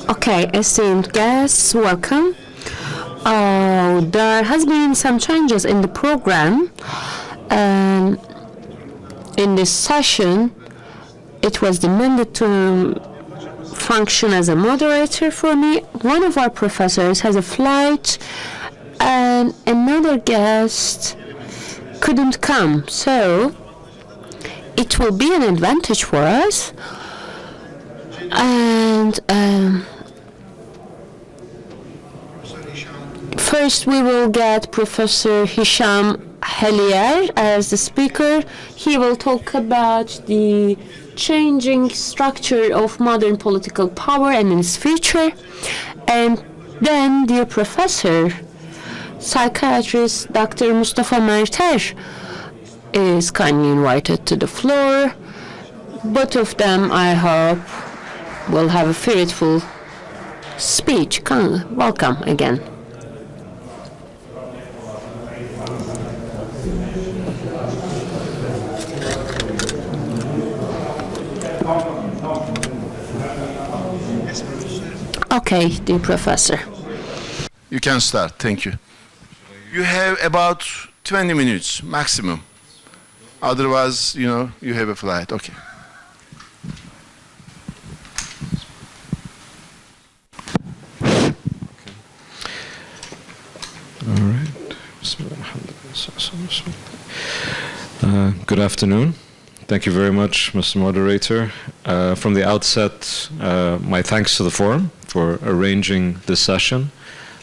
Okay, esteemed guests, welcome. There has been some changes in the program. In this session, it was demanded to function as a moderator for me. One of our professors has a flight, and another guest couldn't come, so it will be an advantage for us. And first we will get Professor Hisham Hellyer as the speaker. He will talk about the changing structure of modern political power and its future. And then, dear Professor, psychiatrist Dr. Mustafa Merter is kindly invited to the floor. Both of them, I hope, will have a fruitful speech. Welcome again. Okay, dear Professor. You can start, thank you. You have about 20 minutes maximum. Otherwise, you have a flight, okay. All right. Good afternoon. Thank you very much, Mr. Moderator. From the outset, my thanks to the forum for arranging this session.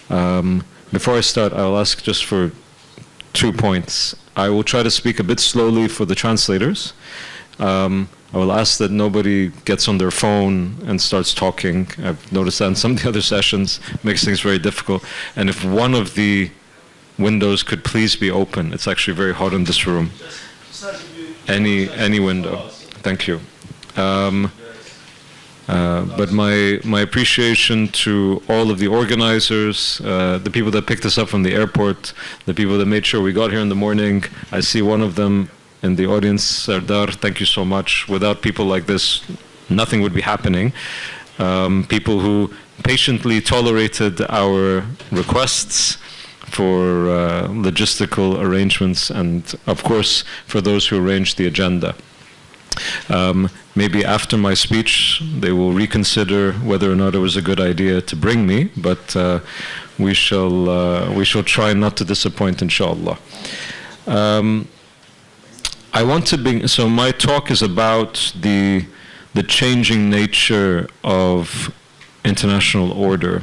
Before I start, I'll ask just for 2 points. I will try to speak a bit slowly for the translators. I will ask that nobody gets on their phone and starts talking. I've noticed that in some of the other sessions, makes things very difficult. And if one of the windows could please be open, it's actually very hot in this room. Any window. Thank you. But my appreciation to all of the organizers, the people that picked us up from the airport, the people that made sure we got here in the morning. I see one of them in the audience, Serdar. Thank you so much. Without people like this, nothing would be happening. People who patiently tolerated our requests for logistical arrangements, and of course for those who arranged the agenda. Maybe after my speech they will reconsider whether or not it was a good idea to bring me, but we shall try not to disappoint, inshallah. I want to so my talk is about the changing nature of international order.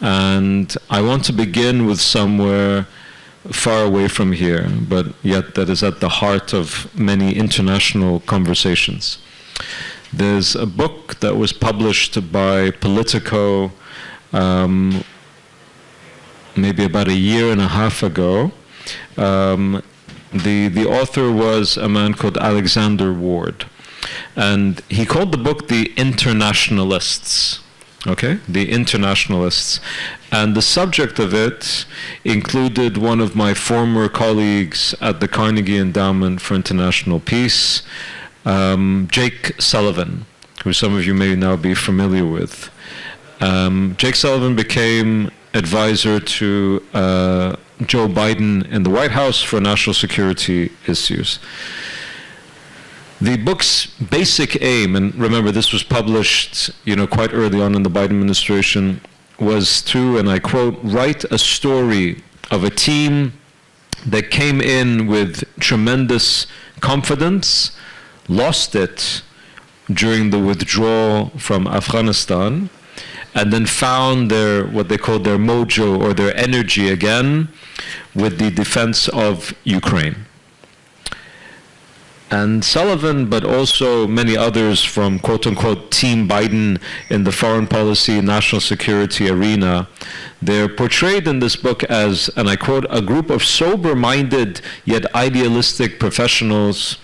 And I want to begin with somewhere far away from here, but yet that is at the heart of many international conversations. There's a book that was published by Politico maybe about 1.5 years ago. The author was a man called Alexander Ward, and he called the book The Internationalists. Okay, The Internationalists. And the subject of it included one of my former colleagues at the Kherigi Endowment for International Peace, Jake Sullivan, who some of you may now be familiar with. Jake Sullivan became advisor to Joe Biden in the White House for national security issues. The book's basic aim, and remember this was published, quite early on in the Biden administration, was to, and I quote, write a story of a team that came in with tremendous confidence, lost it during the withdrawal from Afghanistan, and then found what they called their mojo or their energy again with the defense of Ukraine. And Sullivan, but also many others from quote-unquote Team Biden in the foreign policy, national security arena, they're portrayed in this book as, and I quote, a group of sober-minded yet idealistic professionals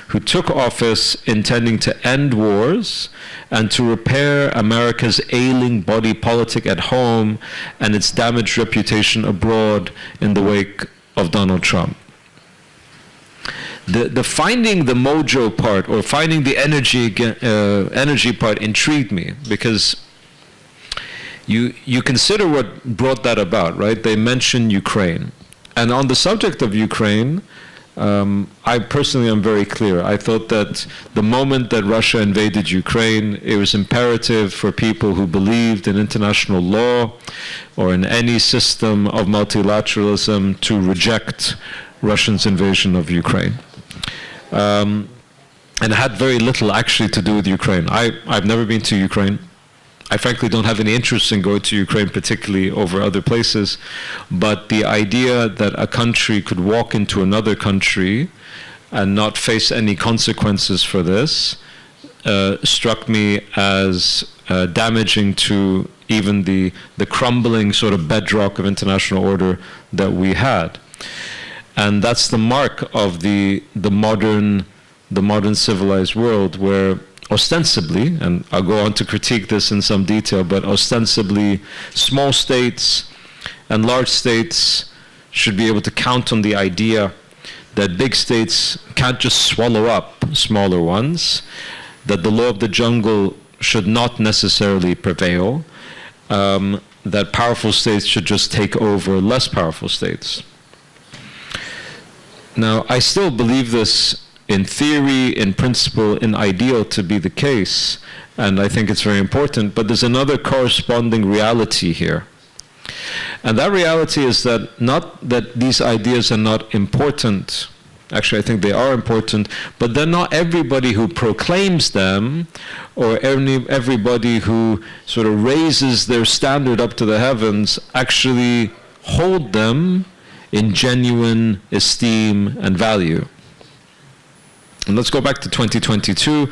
who took office intending to end wars and to repair America's ailing body politic at home and its damaged reputation abroad in the wake of Donald Trump. The finding the mojo part, or finding the energy part, intrigued me, because you consider what brought that about, right? They mention Ukraine. And on the subject of Ukraine, I personally am very clear. I thought that the moment that Russia invaded Ukraine, it was imperative for people who believed in international law or in any system of multilateralism to reject Russia's invasion of Ukraine. And it had very little actually to do with Ukraine. I've never been to Ukraine. I frankly don't have any interest in going to Ukraine, particularly over other places. But the idea that a country could walk into another country and not face any consequences for this struck me as damaging to even the crumbling sort of bedrock of international order that we had. And that's the mark of the modern civilized world, where ostensibly, and I'll go on to critique this in some detail, but ostensibly small states and large states should be able to count on the idea that big states can't just swallow up smaller ones, that the law of the jungle should not necessarily prevail, that powerful states should just take over less powerful states. Now, I still believe this in theory, in principle, in ideal to be the case, and I think it's very important, but there's another corresponding reality here. And that reality is that not that these ideas are not important, actually I think they are important, but then not everybody who proclaims them, or everybody who sort of raises their standard up to the heavens, actually hold them in genuine esteem and value. And let's go back to 2022.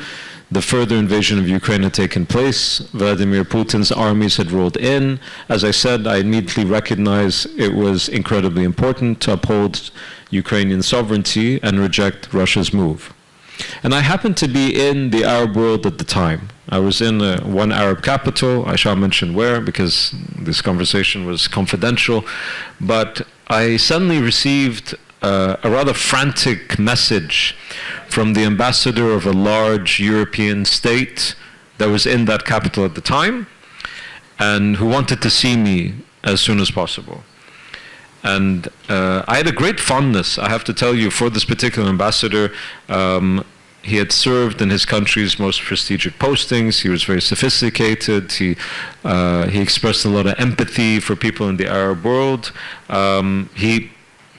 The further invasion of Ukraine had taken place. Vladimir Putin's armies had rolled in. As I said, I immediately recognized it was incredibly important to uphold Ukrainian sovereignty and reject Russia's move. And I happened to be in the Arab world at the time. I was in one Arab capital. I shall mention where, because this conversation was confidential. But I suddenly received a rather frantic message from the ambassador of a large European state that was in that capital at the time, and who wanted to see me as soon as possible. And I had a great fondness, I have to tell you, for this particular ambassador. He had served in his country's most prestigious postings. He was very sophisticated. He expressed a lot of empathy for people in the Arab world.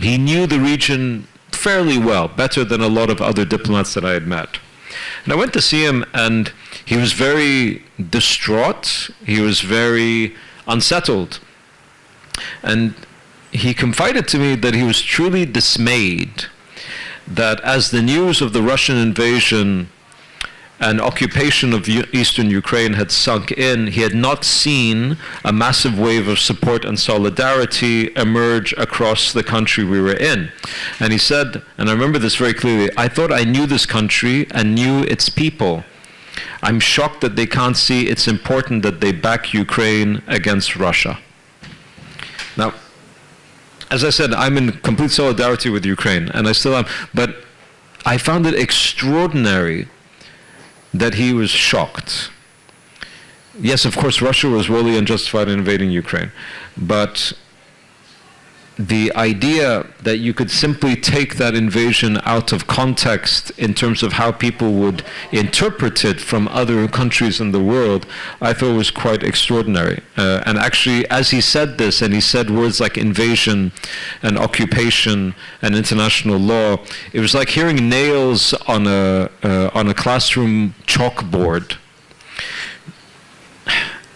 He knew the region fairly well, better than a lot of other diplomats that I had met. And I went to see him, and he was very distraught. He was very unsettled. And he confided to me that he was truly dismayed that as the news of the Russian invasion and occupation of eastern Ukraine had sunk in, he had not seen a massive wave of support and solidarity emerge across the country we were in. And he said, and I remember this very clearly, I thought I knew this country and knew its people. I'm shocked that they can't see it's important that they back Ukraine against Russia. Now, as I said, I'm in complete solidarity with Ukraine, and I still am, but I found it extraordinary that he was shocked. Yes, of course, Russia was wholly unjustified in invading Ukraine, but the idea that you could simply take that invasion out of context in terms of how people would interpret it from other countries in the world, I thought was quite extraordinary. And actually, as he said this, and he said words like invasion and occupation and international law, it was like hearing nails on a classroom chalkboard.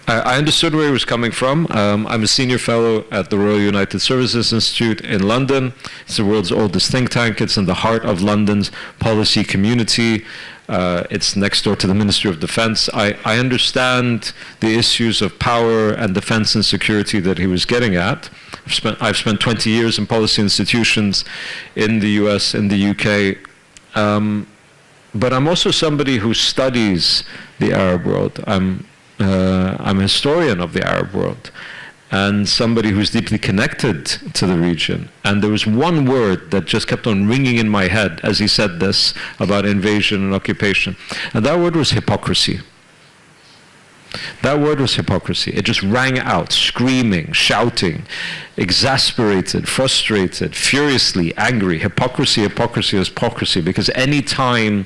I understood where he was coming from. I'm a senior fellow at the Royal United Services Institute in London. It's the world's oldest think tank. It's in the heart of London's policy community. It's next door to the Ministry of Defense. I understand the issues of power and defense and security that he was getting at. I've spent 20 years in policy institutions in the US, in the UK. But I'm also somebody who studies the Arab world. I'm a historian of the Arab world and somebody who's deeply connected to the region. And there was one word that just kept on ringing in my head as he said this about invasion and occupation. And that word was hypocrisy. That word was hypocrisy. It just rang out, screaming, shouting, exasperated, frustrated, furiously angry. Hypocrisy, hypocrisy is hypocrisy, because any time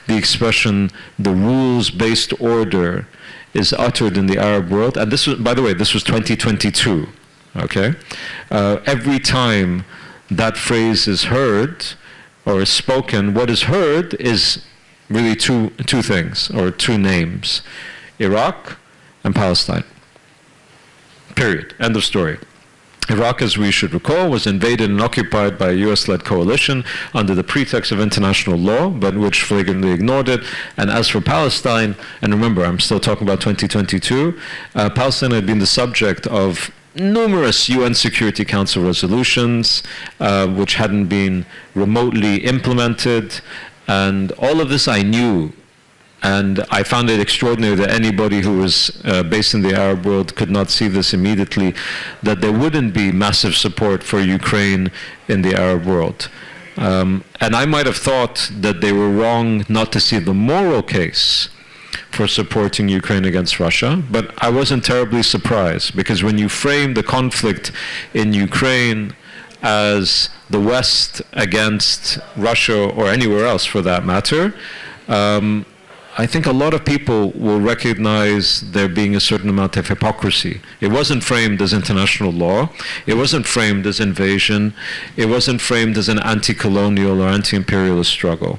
the expression, the rules-based order, is uttered in the Arab world, and this was, by the way, this was 2022, okay? Every time that phrase is heard or is spoken, what is heard is really two things, or two names: Iraq and Palestine. Period. End of story. Iraq, as we should recall, was invaded and occupied by a US-led coalition under the pretext of international law, but which flagrantly ignored it. And as for Palestine, and remember, I'm still talking about 2022, Palestine had been the subject of numerous UN Security Council resolutions, which hadn't been remotely implemented. And all of this I knew. And I found it extraordinary that anybody who was based in the Arab world could not see this immediately, that there wouldn't be massive support for Ukraine in the Arab world. And I might have thought that they were wrong not to see the moral case for supporting Ukraine against Russia, but I wasn't terribly surprised, because when you frame the conflict in Ukraine as the West against Russia, or anywhere else for that matter, I think a lot of people will recognize there being a certain amount of hypocrisy. It wasn't framed as international law. It wasn't framed as invasion. It wasn't framed as an anti-colonial or anti-imperialist struggle.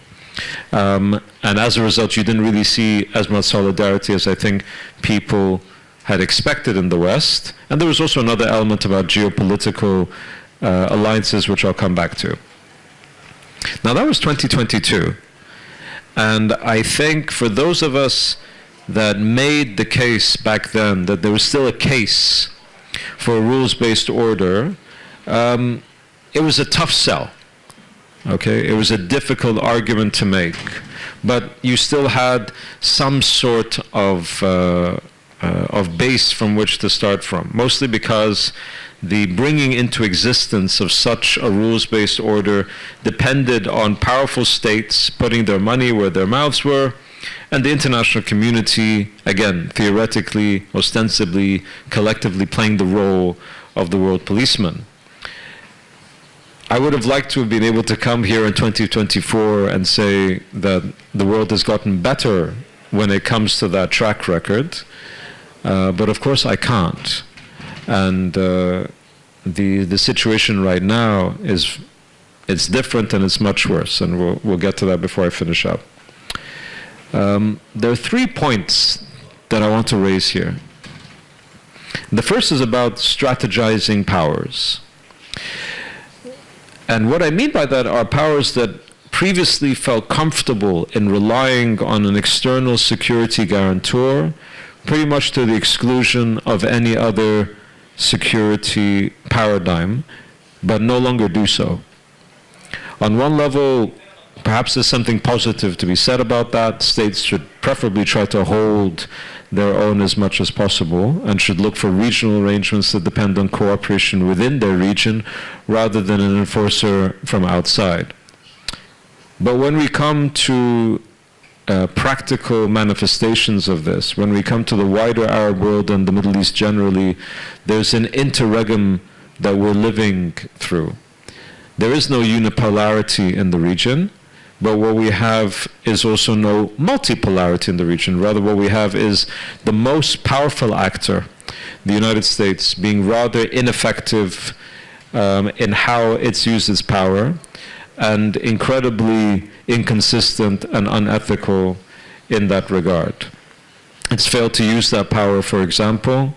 And as a result, you didn't really see as much solidarity as I think people had expected in the West. And there was also another element about geopolitical alliances, which I'll come back to. Now, that was 2022. And I think for those of us that made the case back then that there was still a case for a rules-based order, it was a tough sell. Okay, it was a difficult argument to make, but you still had some sort of base from which to start from, mostly because the bringing into existence of such a rules-based order depended on powerful states putting their money where their mouths were, and the international community, again, theoretically, ostensibly, collectively playing the role of the world policeman. I would have liked to have been able to come here in 2024 and say that the world has gotten better when it comes to that track record, but of course I can't. And the situation right now it's different, and it's much worse, and we'll get to that before I finish up. There are 3 points that I want to raise here. The first is about strategizing powers. And what I mean by that are powers that previously felt comfortable in relying on an external security guarantor, pretty much to the exclusion of any other security paradigm, but no longer do so. On one level, perhaps there's something positive to be said about that. States should preferably try to hold their own as much as possible, and should look for regional arrangements that depend on cooperation within their region rather than an enforcer from outside. But when we come to practical manifestations of this, when we come to the wider Arab world and the Middle East generally, there's an interregnum that we're living through. There is no unipolarity in the region, but what we have is also no multipolarity in the region. Rather, what we have is the most powerful actor, the United States, being rather ineffective in how it's used its power, and incredibly inconsistent and unethical in that regard. It's failed to use that power, for example,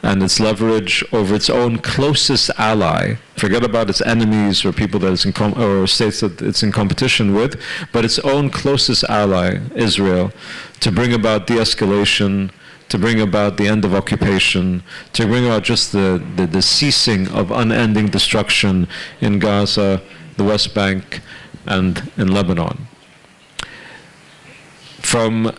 and its leverage over its own closest ally. Forget about its enemies or people that it's or states that it's in competition with, but its own closest ally, Israel, to bring about de-escalation, to bring about the end of occupation, to bring about just the ceasing of unending destruction in Gaza, the West Bank, and in Lebanon. From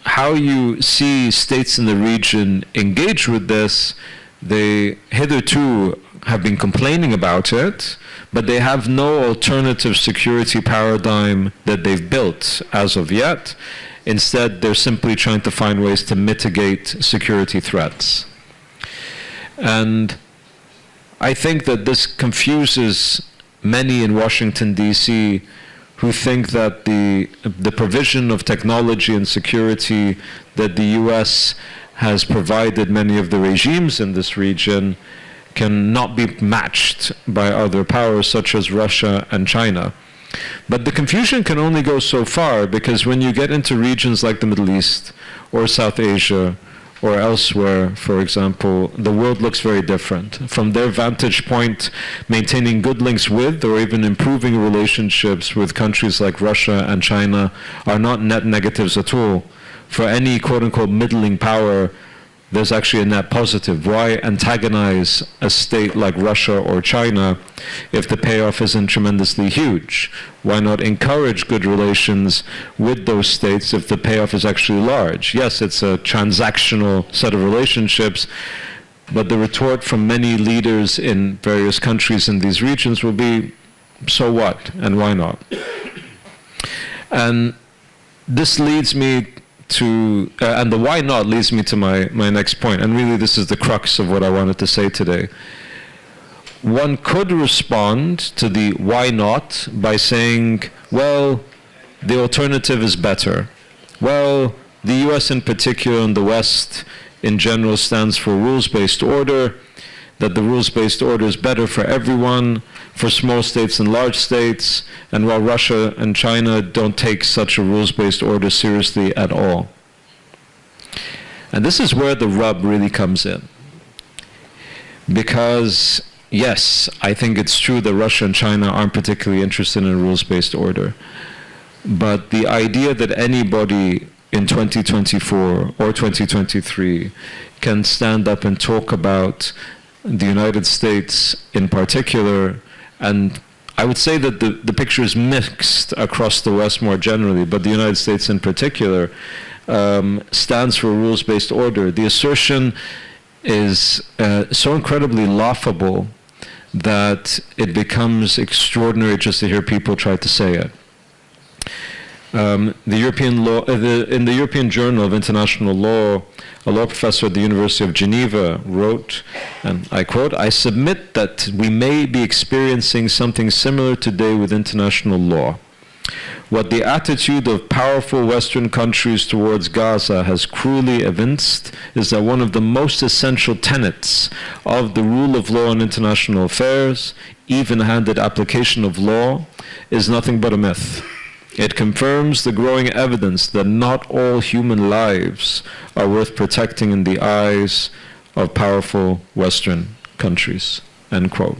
how you see states in the region engage with this, they hitherto have been complaining about it, but they have no alternative security paradigm that they've built as of yet. Instead, they're simply trying to find ways to mitigate security threats. And I think that this confuses many in Washington, D.C., who think that the provision of technology and security that the U.S. has provided many of the regimes in this region cannot be matched by other powers such as Russia and China. But the confusion can only go so far, because when you get into regions like the Middle East or South Asia or elsewhere, for example, the world looks very different. From their vantage point, maintaining good links with or even improving relationships with countries like Russia and China are not net negatives at all. For any quote-unquote middling power, there's actually a net positive. Why antagonize a state like Russia or China if the payoff isn't tremendously huge? Why not encourage good relations with those states if the payoff is actually large? Yes, it's a transactional set of relationships, but the retort from many leaders in various countries in these regions will be, so what, and why not? And this leads me to, and the why not leads me to my next point, and really this is the crux of what I wanted to say today. One could respond to the why not by saying, well, the alternative is better. Well, the US in particular and the West in general stands for rules-based order, that the rules-based order is better for everyone, for small states and large states, and while Russia and China don't take such a rules-based order seriously at all. And this is where the rub really comes in. Because, yes, I think it's true that Russia and China aren't particularly interested in a rules-based order. But the idea that anybody in 2024 or 2023 can stand up and talk about the United States in particular, and I would say that the picture is mixed across the West more generally, but the United States in particular stands for a rules-based order. The assertion is so incredibly laughable that it becomes extraordinary just to hear people try to say it. The European law, in the European Journal of International Law, a law professor at the University of Geneva wrote, and I quote, "I submit that we may be experiencing something similar today with international law. What the attitude of powerful Western countries towards Gaza has cruelly evinced is that one of the most essential tenets of the rule of law in international affairs, even-handed application of law, is nothing but a myth. It confirms the growing evidence that not all human lives are worth protecting in the eyes of powerful Western countries." End quote.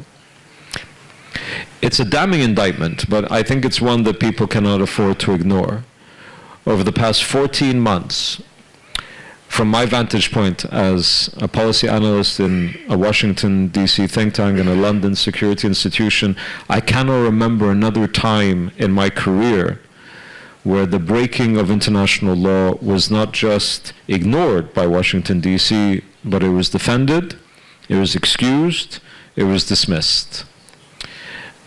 It's a damning indictment, but I think it's one that people cannot afford to ignore. Over the past 14 months, from my vantage point as a policy analyst in a Washington, D.C. think tank and a London security institution, I cannot remember another time in my career where the breaking of international law was not just ignored by Washington, D.C., but it was defended, it was excused, it was dismissed.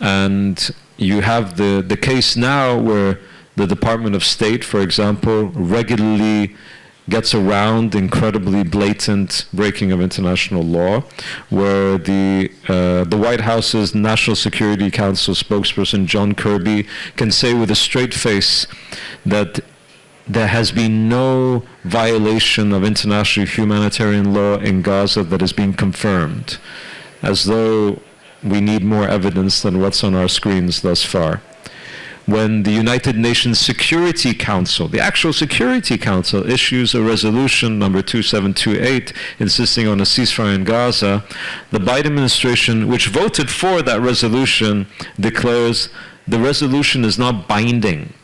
And you have the case now where the Department of State, for example, regularly gets around incredibly blatant breaking of international law, where the White House's National Security Council spokesperson John Kirby can say with a straight face that there has been no violation of international humanitarian law in Gaza that has been confirmed, as though we need more evidence than what's on our screens thus far. When the United Nations Security Council, the actual Security Council, issues a resolution number 2728 insisting on a ceasefire in Gaza, the Biden administration, which voted for that resolution, declares the resolution is not binding.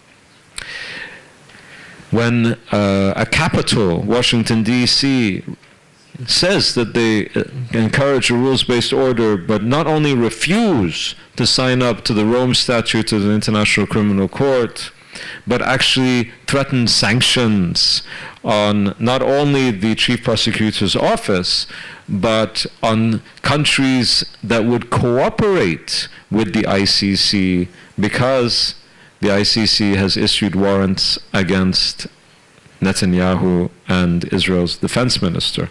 When a capital, Washington, D.C., says that they encourage a rules-based order, but not only refuse to sign up to the Rome Statute of the International Criminal Court, but actually threatened sanctions on not only the chief prosecutor's office, but on countries that would cooperate with the ICC, because the ICC has issued warrants against Netanyahu and Israel's defense minister.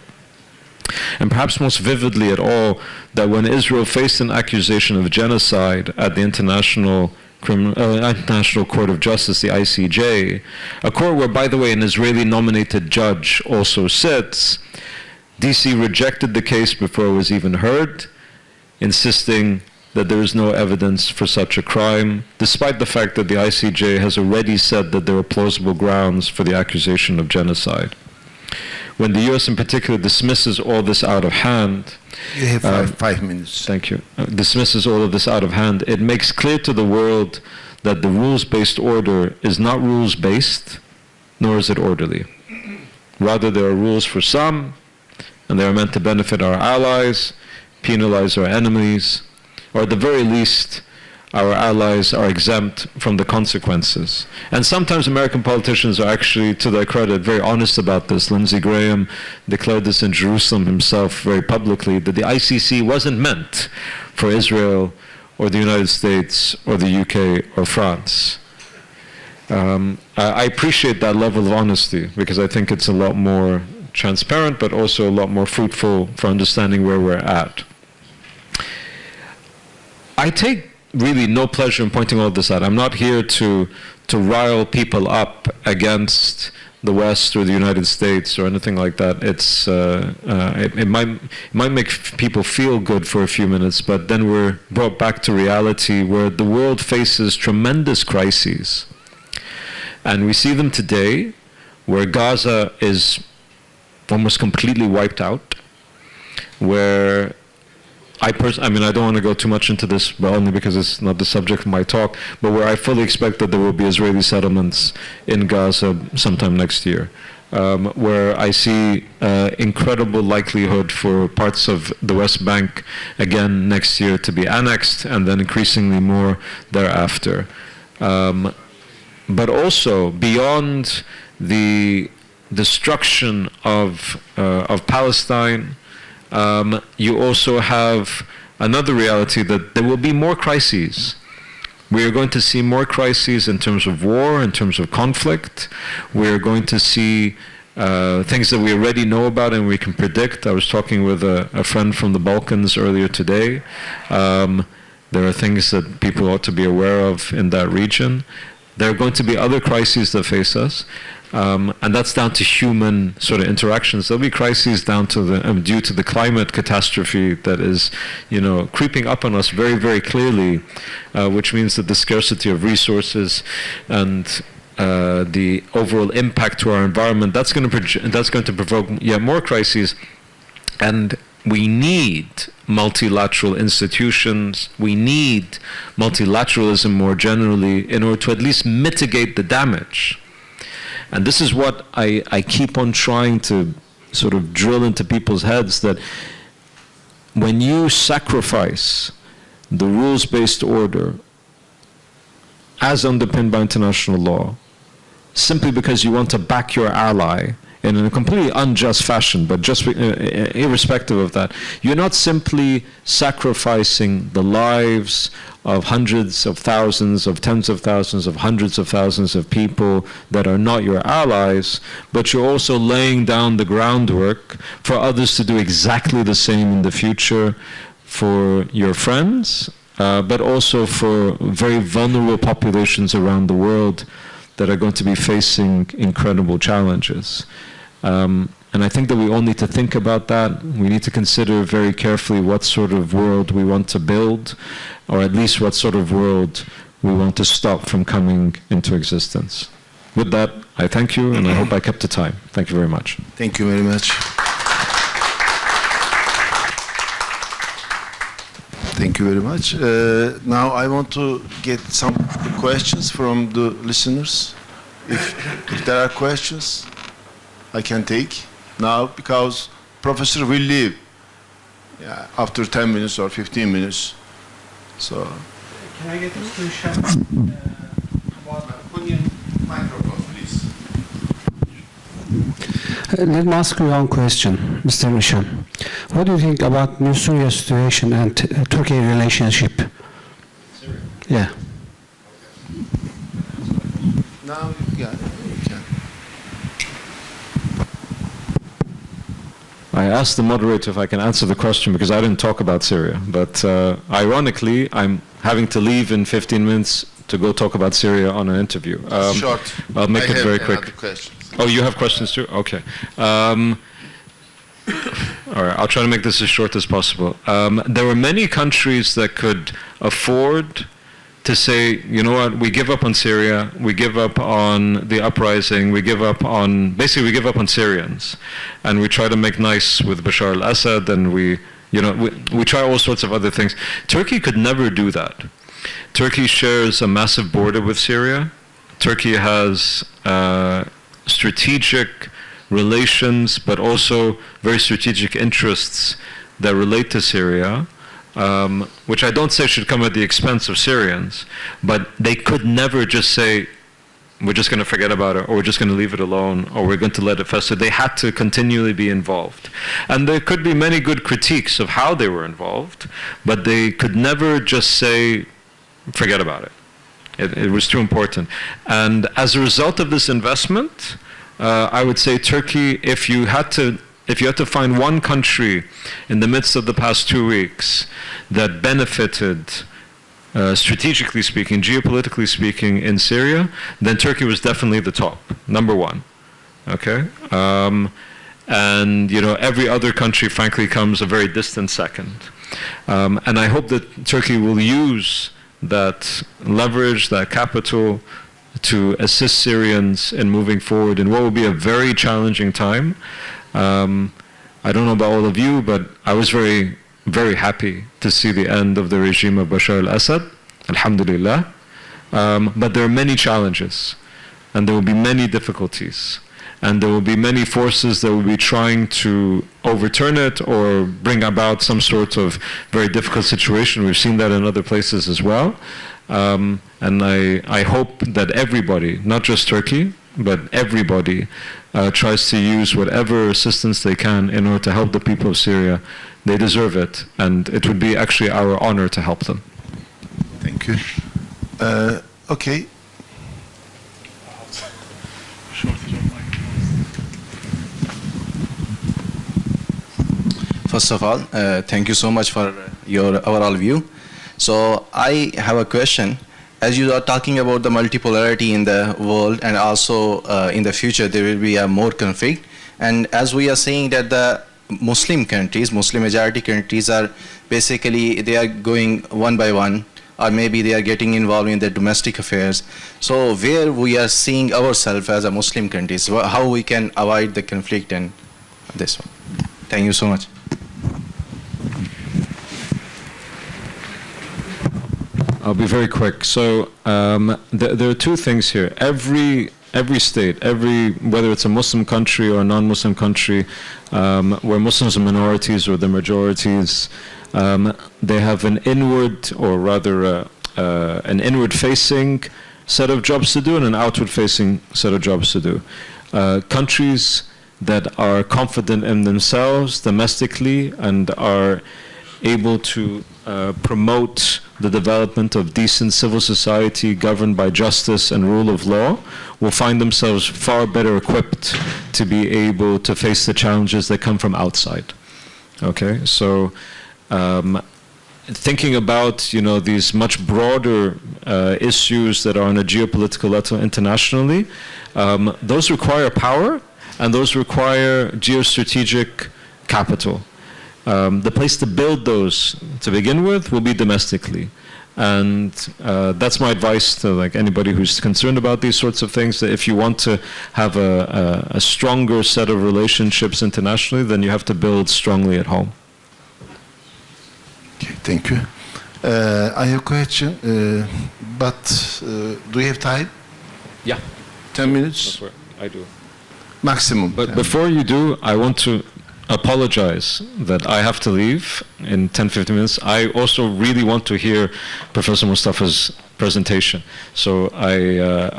And perhaps most vividly at all, that when Israel faced an accusation of genocide at the International Court of Justice, the ICJ, a court where, by the way, an Israeli-nominated judge also sits, DC rejected the case before it was even heard, insisting that there is no evidence for such a crime, despite the fact that the ICJ has already said that there are plausible grounds for the accusation of genocide. When the US in particular dismisses all this out of hand, You have 5 minutes. thank you, dismisses all of this out of hand, it makes clear to the world that the rules-based order is not rules-based, nor is it orderly. Rather, there are rules for some, and they are meant to benefit our allies, penalize our enemies, or at the very least, our allies are exempt from the consequences. And sometimes American politicians are actually, to their credit, very honest about this. Lindsey Graham declared this in Jerusalem himself very publicly, that the ICC wasn't meant for Israel or the United States or the UK or France. I appreciate that level of honesty, because I think it's a lot more transparent, but also a lot more fruitful for understanding where we're at. I take really no pleasure in pointing all this out. I'm not here to rile people up against the West or the United States or anything like that. It's it might make people feel good for a few minutes, but then we're brought back to reality, where the world faces tremendous crises, and we see them today, where Gaza is almost completely wiped out, where I don't want to go too much into this, but only because it's not the subject of my talk, but where I fully expect that there will be Israeli settlements in Gaza sometime next year, where I see incredible likelihood for parts of the West Bank again next year to be annexed, and then increasingly more thereafter. But also, beyond the destruction of Palestine, you also have another reality, that there will be more crises. We are going to see more crises in terms of war, in terms of conflict. We are going to see things that we already know about and we can predict. I was talking with a friend from the Balkans earlier today. There are things that people ought to be aware of in that region. There are going to be other crises that face us. And that's down to human sort of interactions. There'll be crises down to due to the climate catastrophe that is, creeping up on us very, very clearly, which means that the scarcity of resources and the overall impact to our environment, that's going to provoke yet more crises. And we need multilateral institutions. We need multilateralism more generally in order to at least mitigate the damage. And this is what I keep on trying to sort of drill into people's heads, that when you sacrifice the rules-based order as underpinned by international law, simply because you want to back your ally in a completely unjust fashion, but just irrespective of that, you're not simply sacrificing the lives of hundreds of thousands, of tens of thousands, of hundreds of thousands of people that are not your allies, but you're also laying down the groundwork for others to do exactly the same in the future for your friends, but also for very vulnerable populations around the world that are going to be facing incredible challenges. And I think that we all need to think about that. We need to consider very carefully what sort of world we want to build, or at least what sort of world we want to stop from coming into existence. With that, I thank you, and I hope I kept the time. Thank you very much. Thank you very much. Thank you very much. Now I want to get some questions from the listeners. If there are questions, I can take now, because Professor will leave after 10 minutes or 15 minutes. So. Can I get this to Hisham about onion Microphone, please. Let me ask you one question, Mr. Hisham. What do you think about New Syria situation and Turkey relationship? Syria. Yeah. Now, yeah, you can. I asked the moderator if I can answer the question because I didn't talk about Syria. But ironically, I'm having to leave in 15 minutes to go talk about Syria on an interview. Short. I'll make it very quick. Questions. Oh, you have questions too? Okay. All right, I'll try to make this as short as possible. There were many countries that could afford to say, you know what, we give up on Syria, we give up on the uprising, we give up on, basically we give up on Syrians. And we try to make nice with Bashar al-Assad, and we try all sorts of other things. Turkey could never do that. Turkey shares a massive border with Syria. Turkey has strategic relations, but also very strategic interests that relate to Syria, which I don't say should come at the expense of Syrians, but they could never just say, we're just going to forget about it, or we're just going to leave it alone, or we're going to let it fester. They had to continually be involved. And there could be many good critiques of how they were involved, but they could never just say, forget about it. It was too important. And as a result of this investment, I would say Turkey, if you had to find one country in the midst of the past 2 weeks that benefited, strategically speaking, geopolitically speaking, in Syria, then Turkey was definitely the top, number one. Okay? And every other country, frankly, comes a very distant second. And I hope that Turkey will use that leverage, that capital, to assist Syrians in moving forward in what will be a very challenging time. I don't know about all of you, but I was very, very happy to see the end of the regime of Bashar al-Assad, alhamdulillah. But there are many challenges, and there will be many difficulties, and there will be many forces that will be trying to overturn it or bring about some sort of very difficult situation. We've seen that in other places as well. And I hope that everybody, not just Turkey, but everybody tries to use whatever assistance they can in order to help the people of Syria. They deserve it, and it would be actually our honor to help them. Thank you. Okay. First of all, thank you so much for your overall view. So I have a question. As you are talking about the multipolarity in the world, and also in the future there will be a more conflict, and as we are saying that the Muslim countries, Muslim majority countries are basically, they are going one by one, or maybe they are getting involved in their domestic affairs. So where we are seeing ourselves as a Muslim countries, how we can avoid the conflict and this one. Thank you so much. I'll be very quick. So there are two things here. Every state, whether it's a Muslim country or a non-Muslim country, where Muslims are minorities or the majorities, they have an inward, or rather an inward-facing set of jobs to do and an outward-facing set of jobs to do. Countries that are confident in themselves domestically and are able to promote the development of decent civil society governed by justice and rule of law will find themselves far better equipped to be able to face the challenges that come from outside. Okay, so thinking about these much broader issues that are on a geopolitical level internationally, those require power and those require geostrategic capital. The place to build those to begin with will be domestically, and that's my advice to anybody who's concerned about these sorts of things, that if you want to have a stronger set of relationships internationally, then you have to build strongly at home. Okay, thank you. I have a question, but do you have time? Yeah. 10 minutes? I do. Maximum. But before you do, I want to apologize that I have to leave in 10-15 minutes. I also really want to hear Professor Mustafa's presentation. So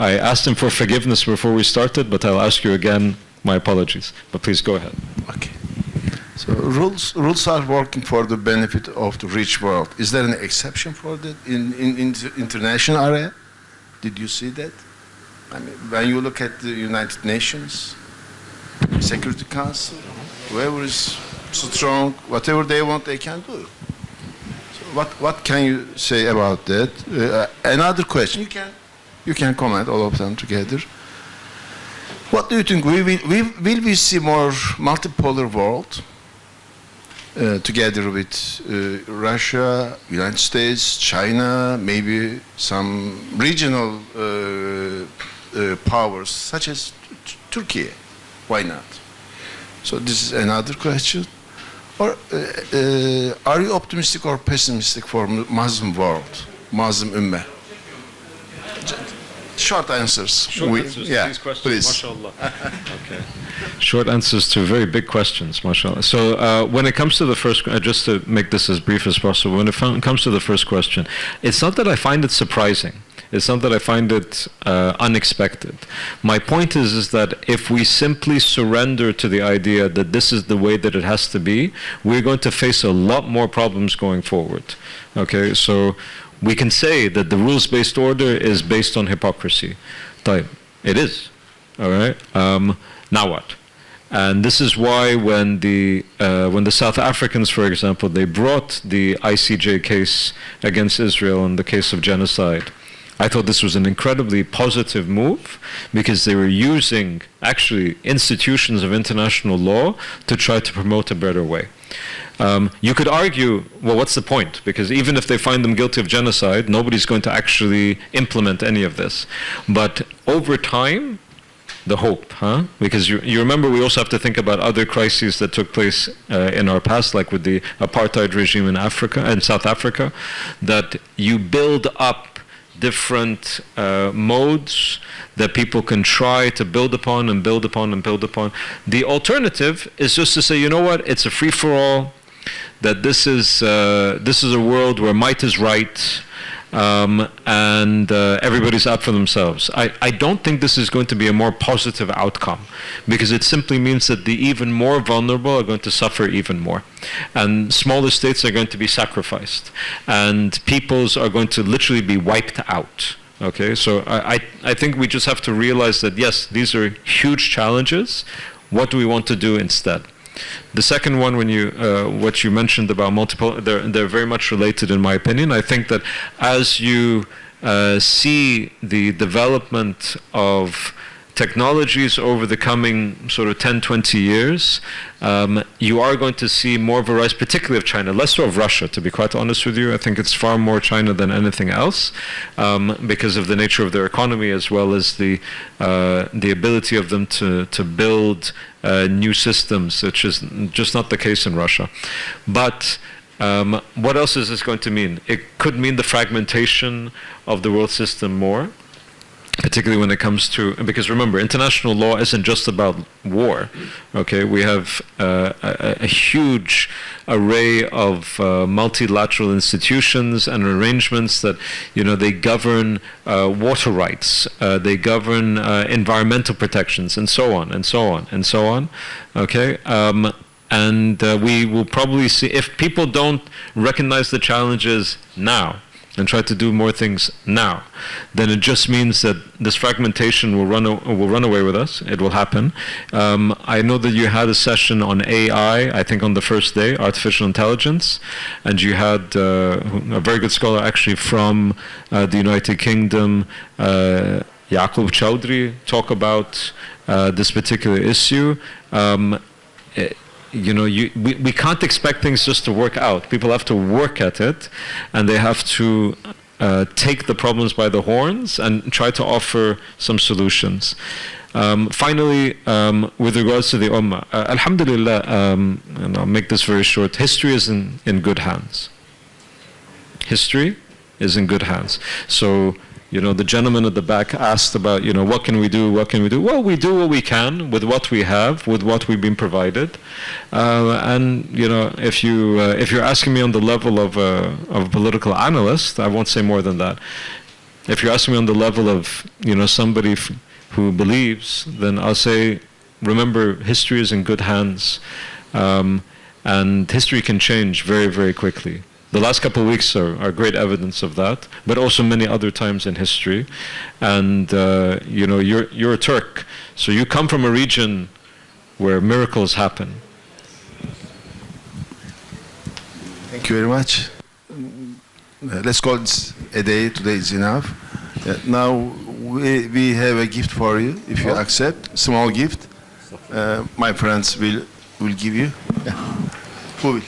I asked him for forgiveness before we started, but I'll ask you again. My apologies. But please go ahead. Okay. So rules are working for the benefit of the rich world. Is there an exception for that in international area? Did you see that? I mean, when you look at the United Nations, Security Council, whoever is strong, whatever they want, they can do. So what can you say about that? Another question. You can comment all of them together. What do you think? Will we see more multipolar world together with Russia, United States, China, maybe some regional powers such as Turkey? Why not? So this is another question. Or are you optimistic or pessimistic for Muslim world, Muslim Ummah? Short answers. Short answers to these questions, please. mashallah. Okay. Short answers to very big questions, mashallah. So when it comes to the first, just to make this as brief as possible, when it comes to the first question, it's not that I find it surprising. It's not that I find it unexpected. My point is that if we simply surrender to the idea that this is the way that it has to be, we're going to face a lot more problems going forward. Okay, so we can say that the rules-based order is based on hypocrisy. It is. All right. Now what? And this is why when the South Africans, for example, they brought the ICJ case against Israel in the case of genocide, I thought this was an incredibly positive move because they were using actually institutions of international law to try to promote a better way. You could argue, well, what's the point? Because even if they find them guilty of genocide, nobody's going to actually implement any of this. But over time, the hope, Because you remember we also have to think about other crises that took place in our past, like with the apartheid regime in Africa and South Africa, that you build up different modes that people can try to build upon and build upon and build upon. The alternative is just to say, you know what, it's a free-for-all, that this is a world where might is right, and everybody's out for themselves. I don't think this is going to be a more positive outcome, because it simply means that the even more vulnerable are going to suffer even more, and smaller states are going to be sacrificed, and peoples are going to literally be wiped out. Okay, so I think we just have to realize that yes, these are huge challenges. What do we want to do instead? The second one, when what you mentioned about multiple, they're very much related in my opinion. I think that as you see the development of technologies over the coming sort of 10, 20 years, you are going to see more variety, particularly of China, less so of Russia, to be quite honest with you. I think it's far more China than anything else, because of the nature of their economy, as well as the ability of them to build new systems, which is just not the case in Russia. But what else is this going to mean? It could mean the fragmentation of the world system more, particularly when it comes to, because remember, international law isn't just about war. Okay, we have a huge array of multilateral institutions and arrangements that, they govern water rights, they govern environmental protections, and so on, and so on, and so on. Okay. And we will probably see, if people don't recognize the challenges now and try to do more things now, then it just means that this fragmentation will run away with us. It will happen. I know that you had a session on AI, I think on the first day, artificial intelligence, and you had a very good scholar actually from the United Kingdom, Yaqub Chowdhury, talk about this particular issue. We can't expect things just to work out. People have to work at it, and they have to take the problems by the horns and try to offer some solutions. Finally, with regards to the Ummah, Alhamdulillah, and I'll make this very short, history is in good hands. History is in good hands. So, the gentleman at the back asked about, what can we do, what can we do? Well, we do what we can with what we have, with what we've been provided. And, if you're asking me on the level of a political analyst, I won't say more than that. if you ask me on the level of, somebody who believes, then I'll say, remember, history is in good hands, and history can change very, very quickly. The last couple of weeks are great evidence of that, but also many other times in history. And you're a Turk, so you come from a region where miracles happen. Thank you very much. Let's call this a day. Today is enough. Now we have a gift for you, if you accept. Small gift. My friends will give you. Yeah. Who will?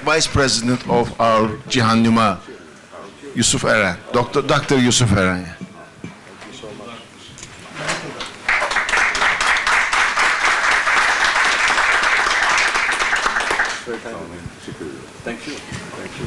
Vice President of our Cihannuma, Yusuf Eren, Dr. Yusuf Eren. Thank you. Thank you.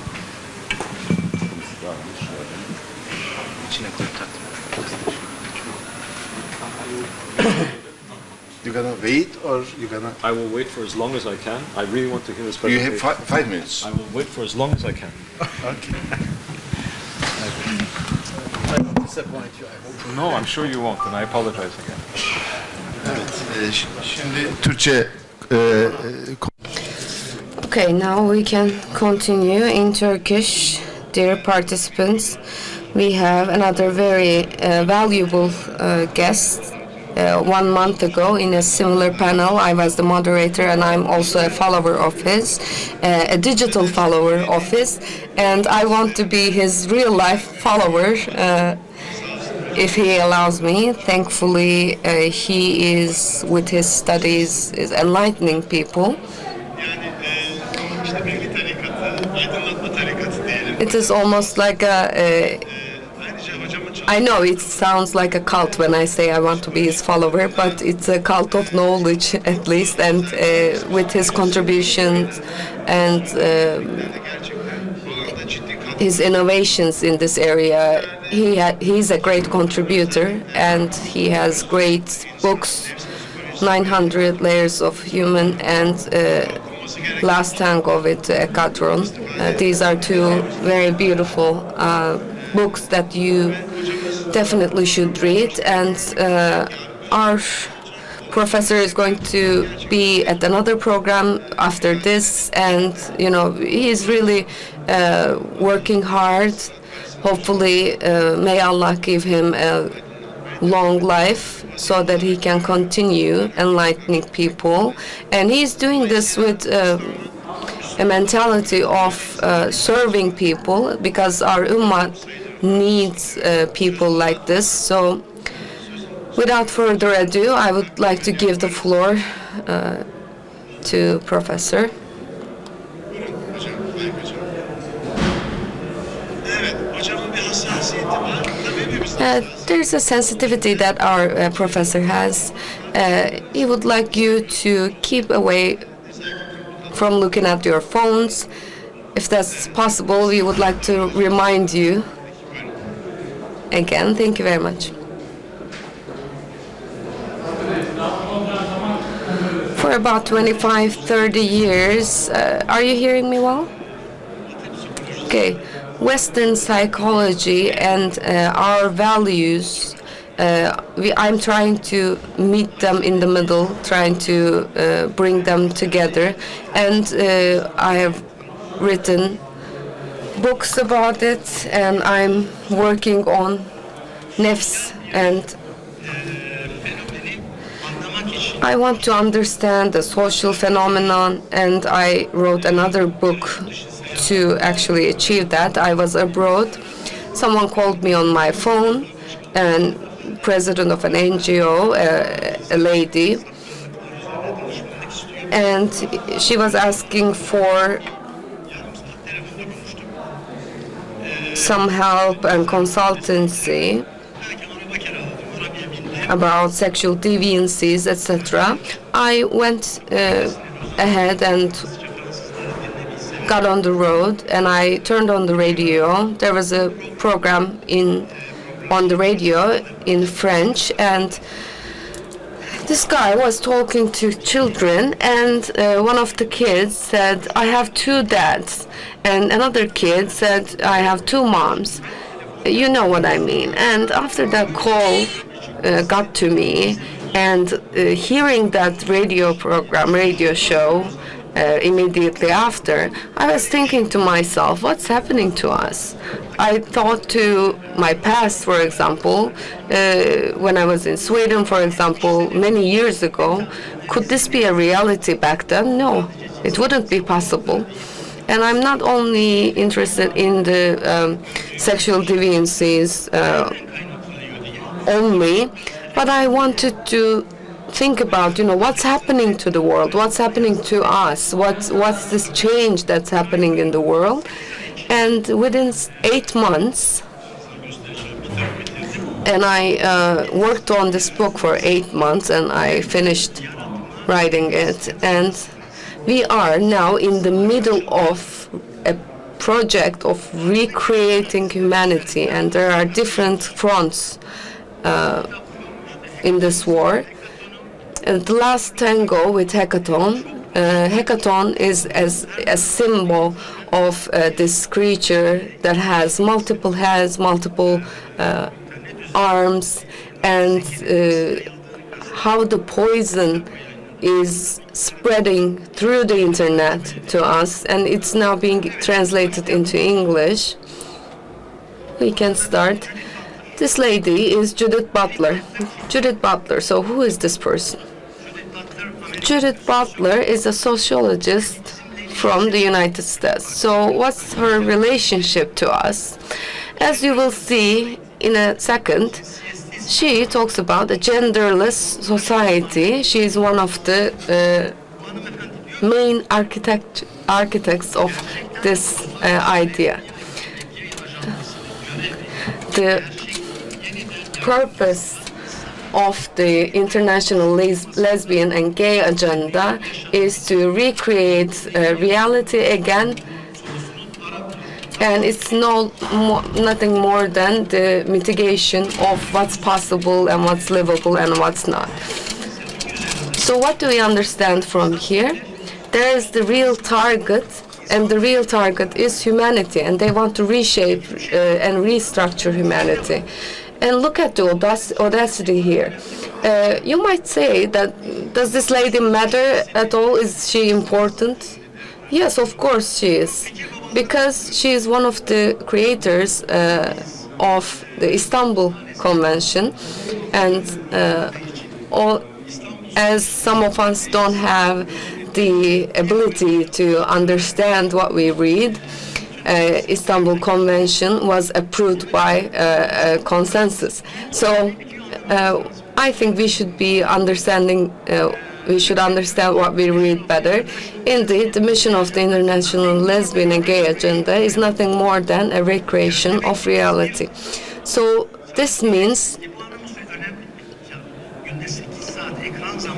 You gonna wait or you gonna? I will wait for as long as I can. I really want to hear this You presentation. have 5 minutes. I will wait for as long as I can. Okay. I won't disappoint you, I hope. No, I'm sure you won't, and I apologize again. Evet. Şimdi Türkçe Okay, now we can continue in Turkish. Dear participants, we have another very valuable guest. 1 month ago, in a similar panel, I was the moderator, and I'm also a follower of his, a digital follower of his, and I want to be his real-life follower, if he allows me. Thankfully, he is, with his studies, is enlightening people. It is almost like I know it sounds like a cult when I say I want to be his follower, but it's a cult of knowledge at least, and with his contributions and his innovations in this area, he's a great contributor, and he has great books, 900 Layers of Human and Last Tango with Ekatron. These are two very beautiful books that you definitely should read, and our professor is going to be at another program after this, and he is really working hard. Hopefully, may Allah give him a long life so that he can continue enlightening people, and he's doing this with a mentality of serving people, because our ummah needs people like this. So without further ado, I would like to give the floor to Professor. There's a sensitivity that our professor has. He would like you to keep away from looking at your phones. If that's possible, we would like to remind you. Again, thank you very much. For about 25-30 years, are you hearing me well? Okay. Western psychology and our values, I'm trying to meet them in the middle, trying to bring them together, and I have written books about it, and I'm working on nefs, and I want to understand the social phenomenon, and I wrote another book to actually achieve that. I was abroad. Someone called me on my phone, and president of an NGO, a lady, and she was asking for some help and consultancy about sexual deviancies, etc. I went ahead and got on the road, and I turned on the radio. There was a program on the radio in French, and This guy was talking to children, and one of the kids said, "I have two dads," and another kid said, "I have two moms." You know what I mean. And after that call got to me, and hearing that radio show immediately after, I was thinking to myself, what's happening to us? I thought to my past, for example, when I was in Sweden, for example, many years ago. Could this be a reality back then? No, it wouldn't be possible. And I'm not only interested in the sexual deviancies only, but I wanted to think about, what's happening to the world, what's happening to us, what's this change that's happening in the world. And within 8 months, and I worked on this book for 8 months, and I finished writing it. And we are now in the middle of a project of recreating humanity, and there are different fronts in this war. The last tango with Hekaton is as a symbol of this creature that has multiple heads, multiple arms, and how the poison is spreading through the internet to us, and it's now being translated into English. We can start. This lady is Judith Butler. Judith Butler. So who is this person? Judith Butler is a sociologist from the United States. So what's her relationship to us? As you will see in a second, she talks about a genderless society. She is one of the main architects of this idea. The purpose of the international lesbian and gay agenda is to recreate reality again, and it's nothing more than the mitigation of what's possible and what's livable and what's not. So what do we understand from here? There is the real target, and the real target is humanity, and they want to reshape and restructure humanity. And look at the audacity here. You might say that, does this lady matter at all? Is she important? Yes, of course she is, because she is one of the creators of the Istanbul Convention, and as some of us don't have the ability to understand what we read, Istanbul Convention was approved by consensus. So I think we should be understanding. We should understand what we read better. Indeed, the mission of the International Lesbian and Gay Agenda is nothing more than a recreation of reality. So this means,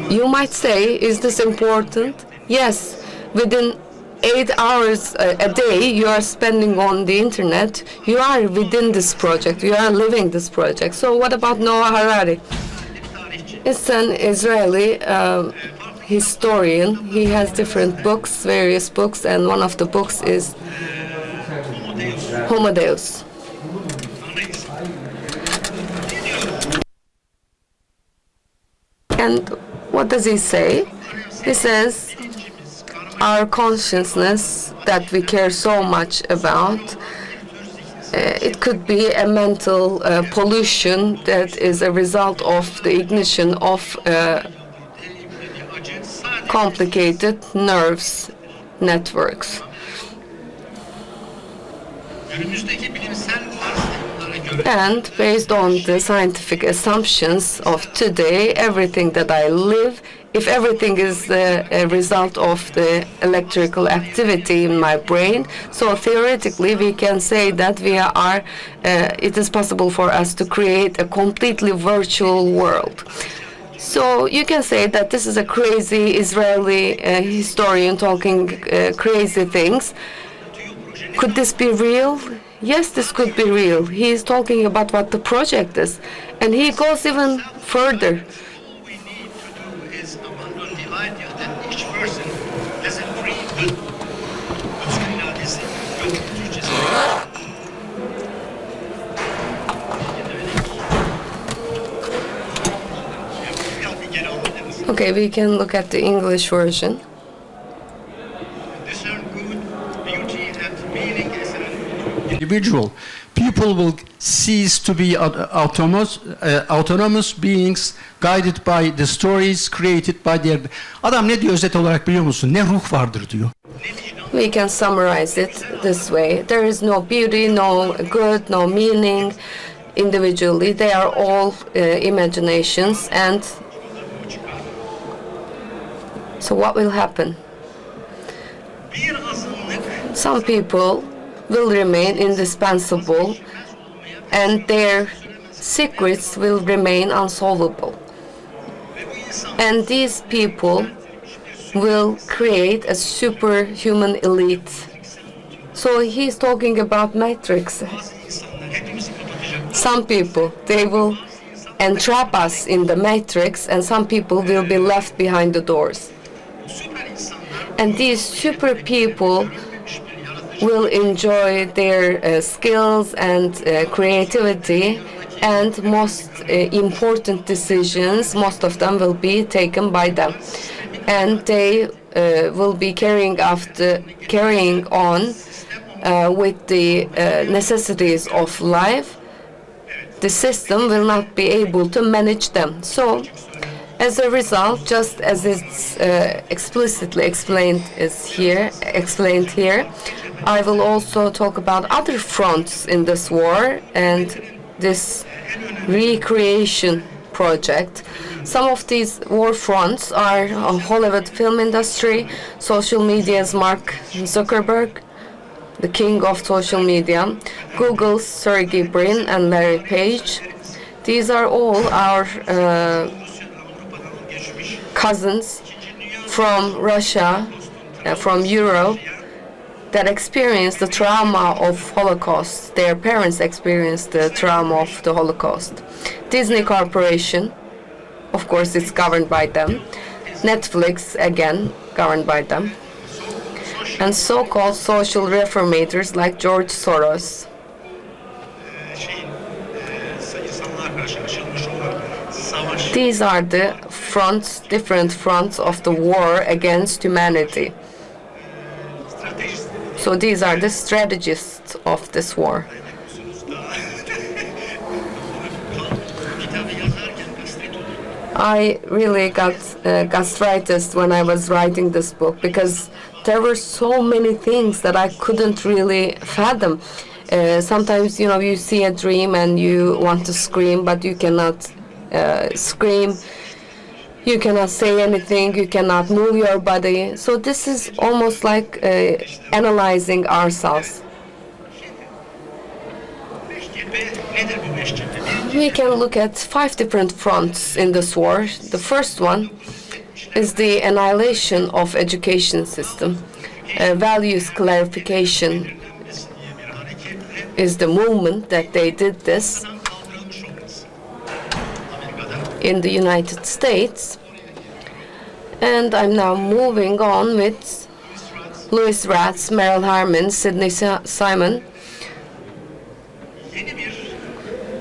you might say, is this important? Yes, within 8 hours a day you are spending on the internet, you are within this project, you are living this project. So what about Noah Harari? It's an Israeli historian. He has different books, various books, and one of the books is Homo Deus. And what does he say? He says, our consciousness that we care so much about, it could be a mental pollution that is a result of the ignition of complicated nerves networks. And based on the scientific assumptions of today, everything that I live, if everything is a result of the electrical activity in my brain, so theoretically we can say that we are, it is possible for us to create a completely virtual world. So you can say that this is a crazy Israeli historian talking crazy things. Could this be real? Yes, this could be real. He is talking about what the project is, and he goes even further. Okay, we can look at the English version. Discern good, beauty, and meaning as an individual. People will cease to be autonomous beings guided by the stories created by their... Adam ne diyor özet olarak biliyor musun? Ne ruh vardır diyor. We can summarize it this way. There is no beauty, no good, no meaning individually. They are all imaginations. And so what will happen? bir azınlık Some people will remain indispensable and their secrets will remain unsolvable. ve bu insan And these people will create a superhuman elite. So he's talking about Matrix. insanlar hepimizi kapatacak. Some people, they will entrap us in the Matrix, and some people will be left behind the doors. Süper insanlar And these super people görülmemiş bir yaratıcı will enjoy their skills and creativity, and most important decisions, most of them will be taken by them. And they will be carrying on with the necessities of life. The system will not be able to manage them. So, as a result, just as it's explicitly explained here, I will also talk about other fronts in this war and this recreation project. Some of these war fronts are Hollywood film industry, social media's Mark Zuckerberg, the king of social media, Google's Sergey Brin and Larry Page. These are all our cousins from Russia, from Europe, that experienced the trauma of Holocaust. Their parents experienced the trauma of the Holocaust. Disney Corporation, of course, it's governed by them. Netflix, again, governed by them. And so-called social reformators like George Soros. insanlar karşı açılmış olan savaş These are the fronts, different fronts of the war against humanity. stratejisi So these are the strategists of this war. kitabı yazarken kastet olur. I really got gastritis when I was writing this book because there were so many things that I couldn't really fathom. Sometimes, you see a dream and you want to scream, but you cannot scream. You cannot say anything. You cannot move your body. So this is almost like analyzing ourselves. Beş cephe nedir bu beş cephe? We can look at 5 different fronts in this war. The first one is the annihilation of education system. Values clarification Diye bir hareketle is the movement that they did this kaldırılmış olması. Amerika'da in the United States. And I'm now moving on with Louis Ratz, Merrill Harmon, Sidney Simon. yeni bir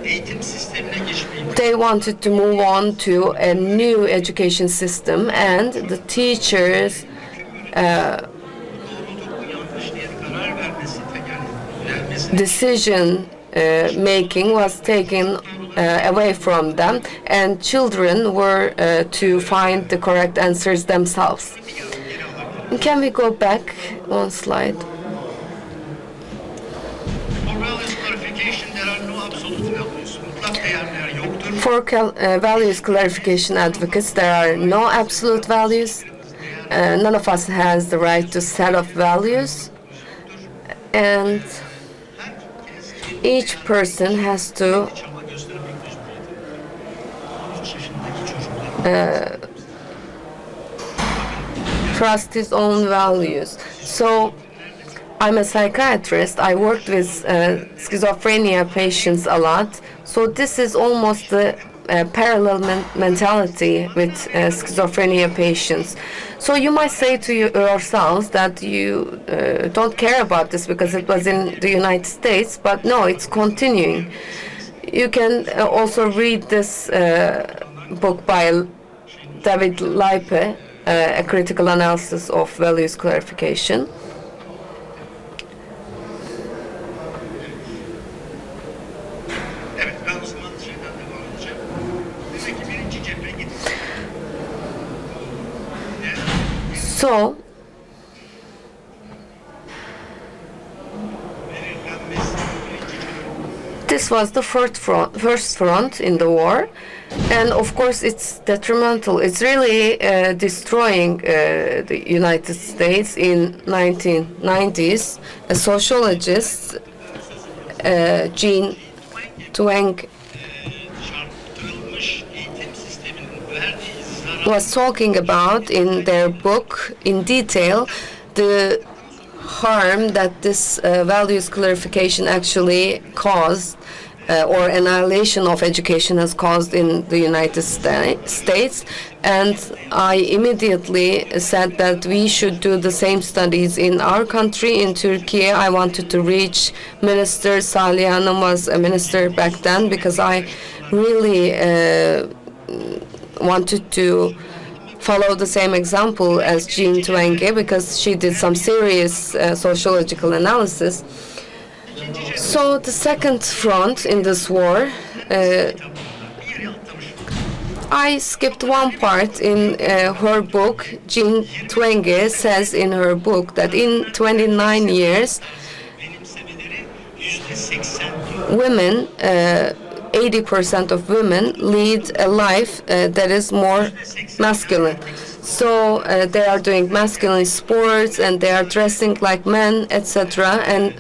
eğitim sistemine geçmeyi They wanted to move on to a new education system, and the teachers yanlış diye karar vermesi vermesi decision making was taken away from them, and children were to find the correct answers themselves. Can we go back one slide? For values clarification there are no absolute values. Mutlak değerler yoktur. For values clarification advocates, there are no absolute values. None of us has the right to set up values, and each person has to Çaba göstermek mecburiyeti. 3 yaşındaki çocuklar trust his own values. So I'm a psychiatrist. I worked with schizophrenia patients a lot. So this is almost the parallel mentality with schizophrenia patients. So you might say to yourselves that you don't care about this because it was in the United States, but no, it's continuing. You can also read this book by David Leipe, a critical analysis of values clarification. Evet, ben o zaman şeyden devam edeceğim. Demek ki birinci cephe gitti. So, this was the first front in the war, and of course it's detrimental. It's really destroying the United States in 1990s. A sociologist, Jean Twenge, Çarptırılmış eğitim sisteminin verdiği zarar was talking about in their book in detail the harm that this values clarification actually caused, or annihilation of education has caused in the United States. And I immediately said that we should do the same studies in our country, in Turkey. I wanted to reach Minister Salih Hanım was a minister back then, because I really wanted to follow the same example as Jean Twenge, because she did some serious sociological analysis. So the second front in this war, I skipped one part in her book. Jean Twenge says in her book that in 29 years, benimsemeleri %80 women, 80% of women lead a life that is more masculine. So they are doing masculine sports and they are dressing like men, etc. And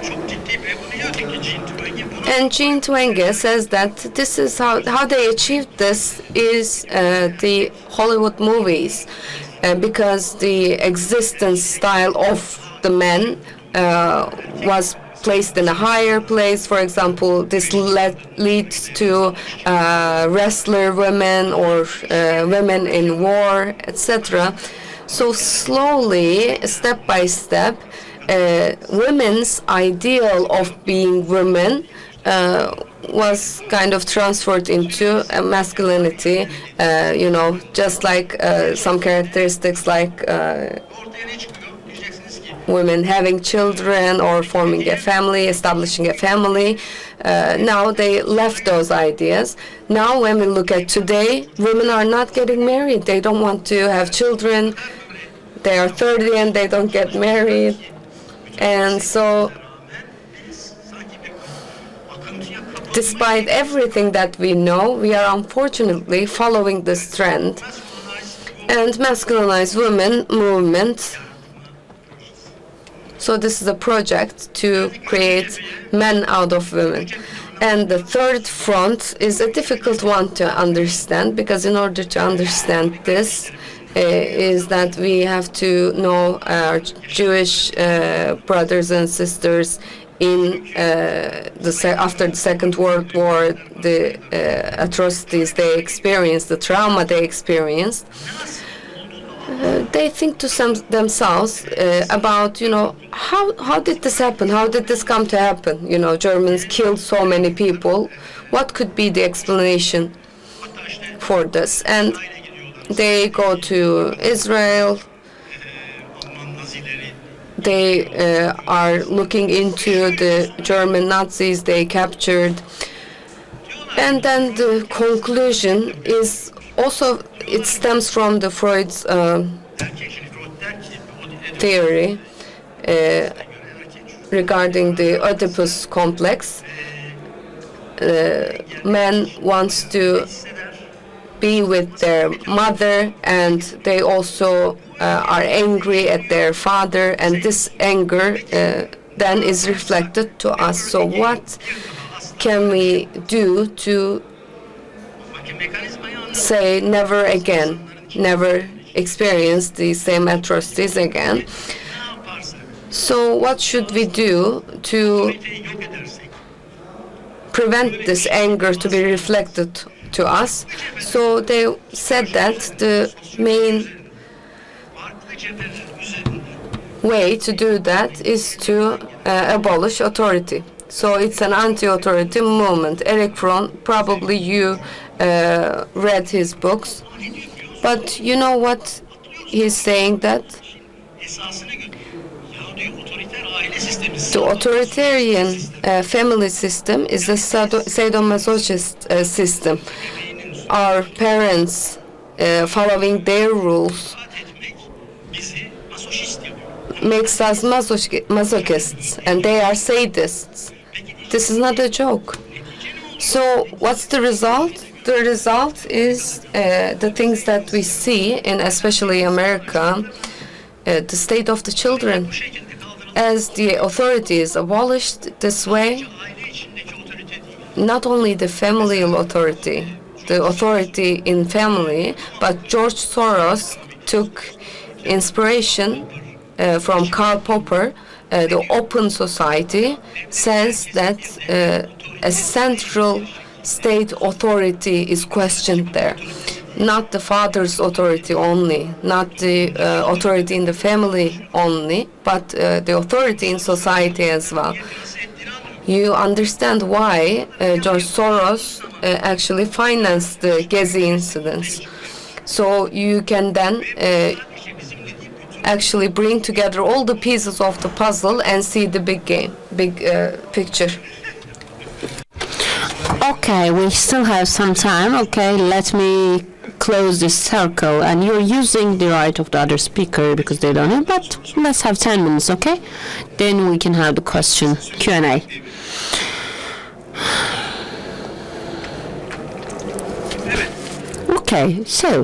çok ciddi ve bunu diyor ki Jean Twenge bunu Jean Twenge says that this is how they achieved this is the Hollywood movies, because the existence style of the men was placed in a higher place. For example, this leads to wrestler women or women in war, etc. So slowly, step by step, women's ideal of being women was kind of transferred into masculinity, just like some characteristics like ortaya ne çıkıyor? Diyeceksiniz ki women having children or forming a family, establishing a family. Now they left those ideas. Now when we look at today, women are not getting married. They don't want to have children. They are 30 and they don't get married. And so sanki bir akıntıya kapılmış despite everything that we know, we are unfortunately following this trend. And masculinized women movement. So this is a project to create men out of women. And the third front is a difficult one to understand, because in order to understand this, is that we have to know our Jewish brothers and sisters in after the Second World War, the atrocities they experienced, the trauma they experienced. They think to themselves about, how did this happen? How did this come to happen? Germans killed so many people. What could be the explanation for this? And they go to Israel. Alman Nazileri They are looking into the German Nazis they captured. And then the conclusion is also, it stems from the Freud's erkek Freud der ki o theory regarding the Oedipus complex. Man wants to be with their mother, and they also are angry at their father, and this anger then is reflected to us. So what can we do to mekanizmayı anlatıyor. say never again, never experience the same atrocities again? Ne yaparsak, So what should we do to otoriteyi yok edersek, prevent this anger to be reflected to us? So they said that the main farklı cepheler üzerinde way to do that is to abolish authority. So it's an anti-authority movement. Eric Fromm, probably you read his books, but you know what he's saying, that Esasını götürüyor. Ya diyor otoriter aile sistemi. the authoritarian family system is a sadomasochist system. Our parents following their rules Etmek bizi masoşist yapıyor. makes us masochists, and they are sadists. This is not a joke. So what's the result? The result is the things that we see in especially America, the state of the children. As the authority is abolished this way, Aile içindeki otorite değil. not only the familial authority, the authority in family, but George Soros took inspiration from Karl Popper. The open society says that a central state authority is questioned there. Not the father's authority only, not the authority in the family only, but the authority in society as well. You understand why George Soros actually financed the Gezi incidents. So you can then actually bring together all the pieces of the puzzle and see the big picture. Okay, we still have some time. Okay, let me close this circle. And you're using the right of the other speaker because they don't have, but let's have 10 minutes, okay? Then we can have the question, Q&A. Okay, so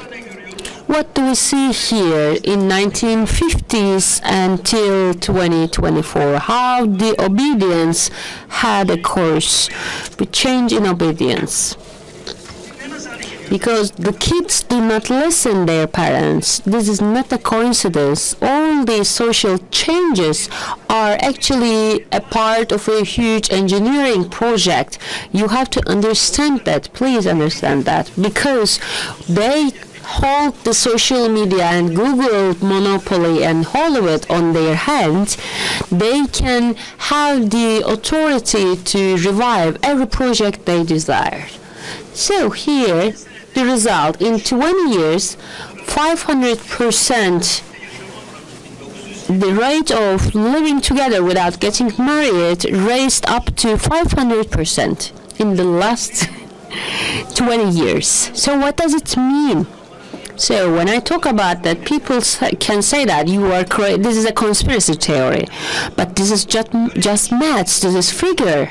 what do we see here in 1950s until 2024? How the obedience had a course, the change in obedience. Because the kids do not listen their parents. This is not a coincidence. All these social changes are actually a part of a huge engineering project. You have to understand that. Please understand that. Because they hold the social media and Google monopoly and Hollywood on their hands, they can have the authority to revive every project they desire. So here, the result, in 20 years, 500% the rate of living together without getting married raised up to 500% in the last 20 years. So what does it mean? So when I talk about that, people can say that you are correct. This is a conspiracy theory, but this is just maths. This is figure.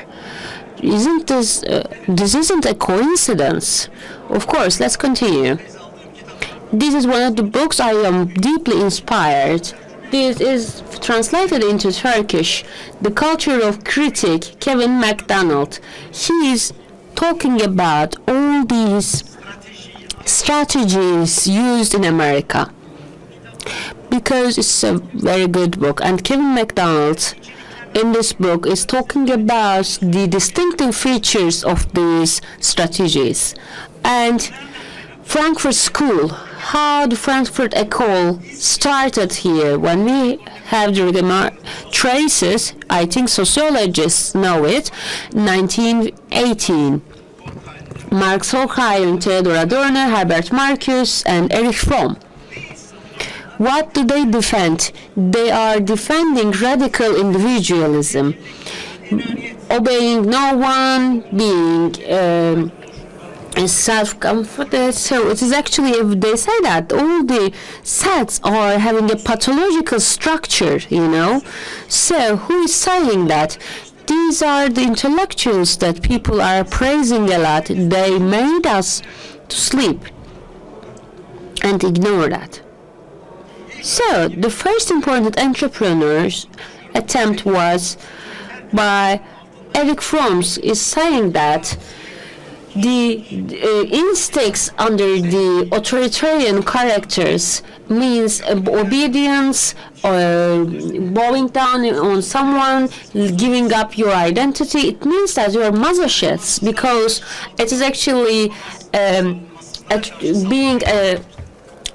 Isn't this? This isn't a coincidence. Of course. Let's continue. This is one of the books I am deeply inspired. This is translated into Turkish. The Culture of Critic, Kevin MacDonald. He is talking about all these strategies used in America, because it's a very good book. And Kevin MacDonald in this book is talking about the distinctive features of these strategies. And Frankfurt School, how the Frankfurt École started here. When we have the traces, I think sociologists know it, 1918. Marx Horkheim, Theodor Adorno, Herbert Marcuse, and Erich Fromm. What do they defend? They are defending radical individualism, obeying no one, being self-confident. So it is actually, they say that all the sets are having a pathological structure, you know. So who is saying that? These are the intellectuals that people are praising a lot. They made us to sleep and ignore that. So the first important entrepreneur's attempt was by Erich Fromm, is saying that the instincts under the authoritarian characters means obedience, or bowing down on someone, giving up your identity. It means that you are masochists, because it is actually being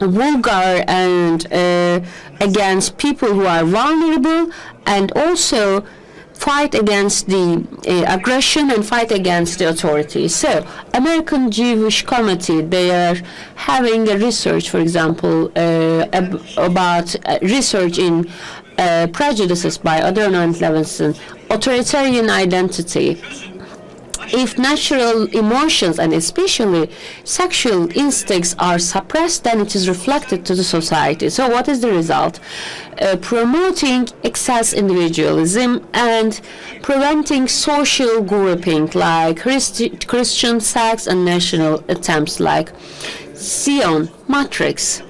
vulgar and against people who are vulnerable, and also fight against the aggression and fight against the authority. So, American Jewish Committee, they are having a research, for example, about research in prejudices by Adorno and Levinson, authoritarian identity. If natural emotions and especially sexual instincts are suppressed, then it is reflected to the society. So what is the result? Promoting excess individualism and preventing social grouping like Christian sects and national attempts like Zion, Matrix.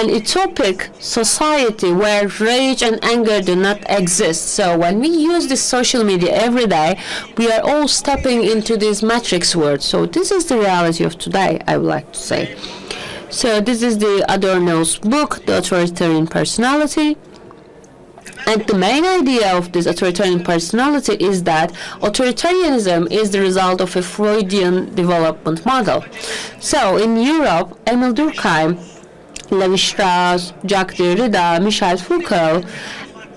An utopic society where rage and anger do not exist. So when we use this social media every day, we are all stepping into this matrix world. So this is the reality of today, I would like to say. So this is the Adorno's book, The Authoritarian Personality. And the main idea of this authoritarian personality is that authoritarianism is the result of a Freudian development model. So in Europe, Emile Durkheim, Lévi-Strauss, Jacques Derrida, Michel Foucault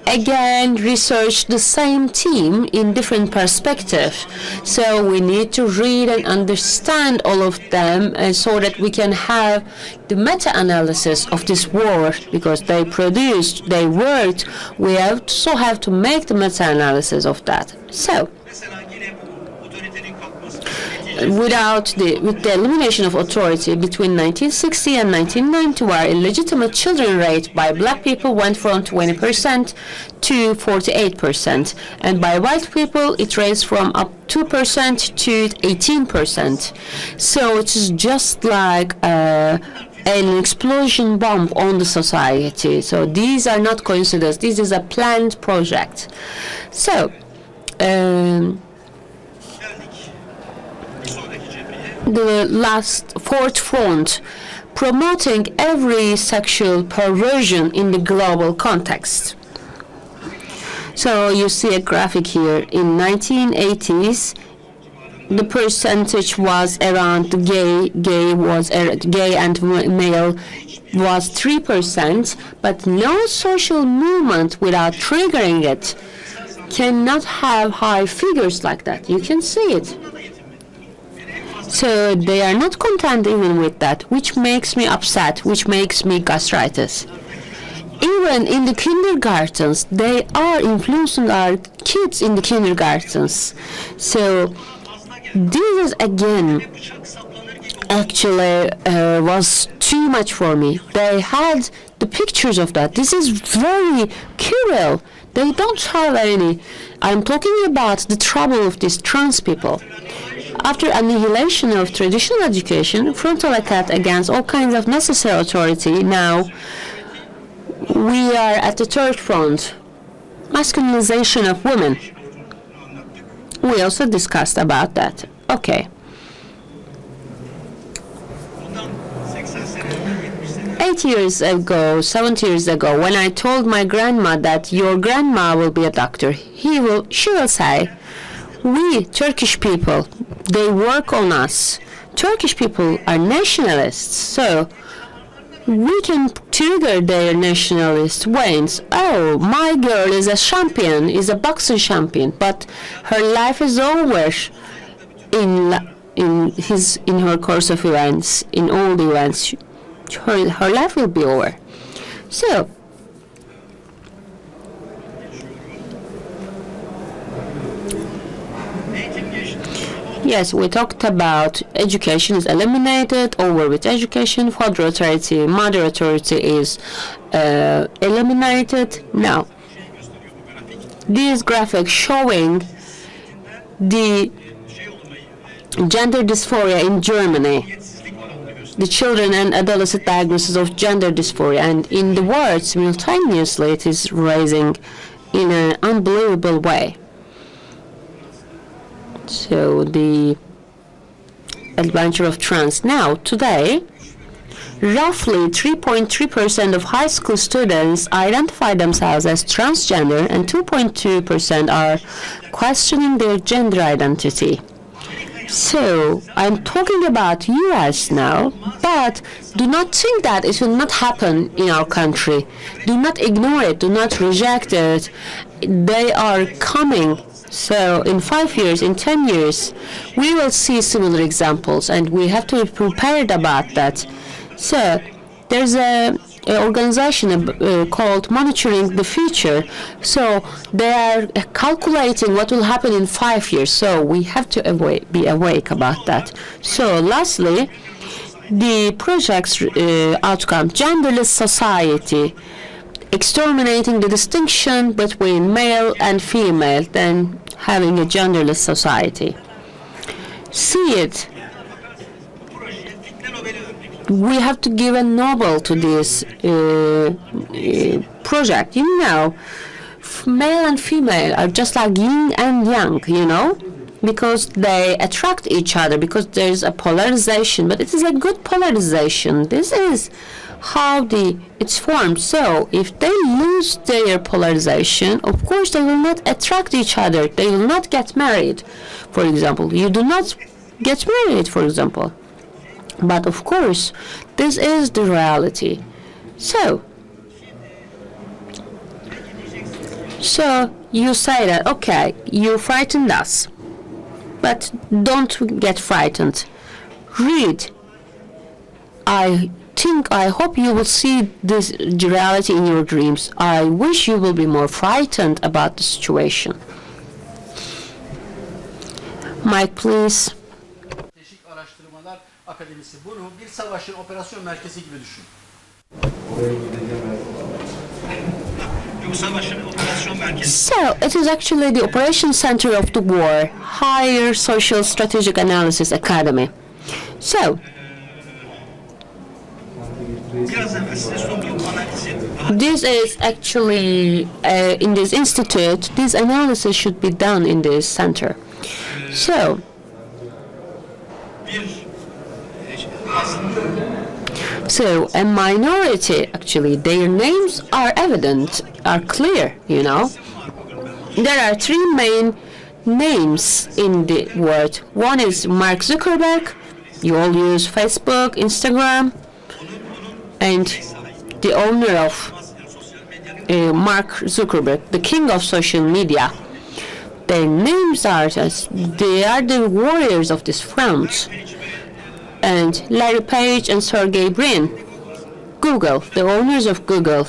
again researched the same theme in different perspectives. So we need to read and understand all of them so that we can have the meta-analysis of this work, because they produced, they worked. We also have to make the meta-analysis of that. So with the elimination of authority between 1960 and 1990, where illegitimate children rate by black people went from 20% to 48%, and by white people it raised from up 2% to 18%. So it is just like an explosion bomb on the society. So these are not coincidences. This is a planned project. So the fourth front, promoting every sexual perversion in the global context. So you see a graphic here. In 1980s, the percentage was around gay and male was 3%, but no social movement without triggering it cannot have high figures like that. You can see it. So they are not content even with that, which makes me upset, which makes me gastritis. Even in the kindergartens, they are influencing our kids in the kindergartens. So this is again actually was too much for me. They had the pictures of that. This is very cruel. They don't have any. I'm talking about the trouble of these trans people. After annihilation of traditional education, frontal attack against all kinds of necessary authority, now we are at the third front, masculinization of women. We also discussed about that. Okay. 8 years ago, 7 years ago, when I told my grandma that your grandma will be a doctor, she will say, we Turkish people, they work on us. Turkish people are nationalists, so we can trigger their nationalist veins. Oh, my girl is a champion, is a boxing champion, but her life is over in her course of events, in all the events. Her life will be over. So yes, we talked about education is eliminated, over with education, father authority, mother authority is eliminated. Now, this graphic showing the gender dysphoria in Germany, the children and adolescent diagnosis of gender dysphoria, and in the world simultaneously it is rising in an unbelievable way. So the adventure of trans. Now, today, roughly 3.3% of high school students identify themselves as transgender, and 2.2% are questioning their gender identity. So, I'm talking about US now, but do not think that it will not happen in our country. Do not ignore it, do not reject it. They are coming So in 5 years, in 10 years, we will see similar examples, and we have to be prepared about that. So there's a organization called Monitoring the Future. So they are calculating what will happen in 5 years. So we have to be awake about that. So lastly, the project's outcome, genderless society, exterminating the distinction between male and female, then having a genderless society. See it. We have to give a Nobel to this project. You know, male and female are just like yin and yang, you know, because they attract each other, because there is a polarization, but it is a good polarization. This is how it's formed. So if they lose their polarization, of course they will not attract each other. They will not get married, for example. You do not get married, for example. But of course, this is the reality. So you say that, okay, you frightened us, but don't get frightened. Read. I hope you will see this reality in your dreams. I wish you will be more frightened about the situation. Mike, please. Stratejik Araştırmalar Akademisi. Bunu bir savaşın operasyon merkezi gibi düşün. So, it is actually the operation center of the war, Higher Social Strategic Analysis Academy. So, this is actually, in this institute, this analysis should be done in this center. So a minority, actually, their names are evident, are clear, you know. There are three main names in the word. One is Mark Zuckerberg. You all use Facebook, Instagram, and the owner of Mark Zuckerberg, the king of social media. Their names are they are the warriors of this front. And Larry Page and Sergey Brin, Google, the owners of Google.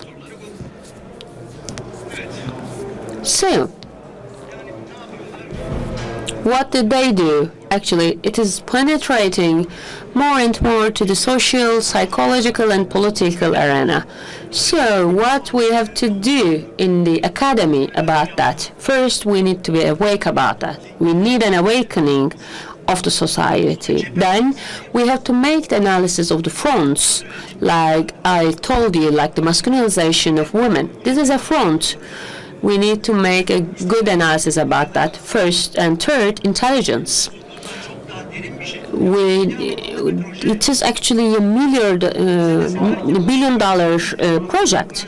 So, what did they do? Actually, it is penetrating more and more to the social, psychological, and political arena. So, what we have to do in the academy about that? First, we need to be awake about that. We need an awakening of the society. Then we have to make the analysis of the fronts, like I told you, like the masculinization of women. This is a front. We need to make a good analysis about that. First and third, intelligence. It is actually a billion-dollar project,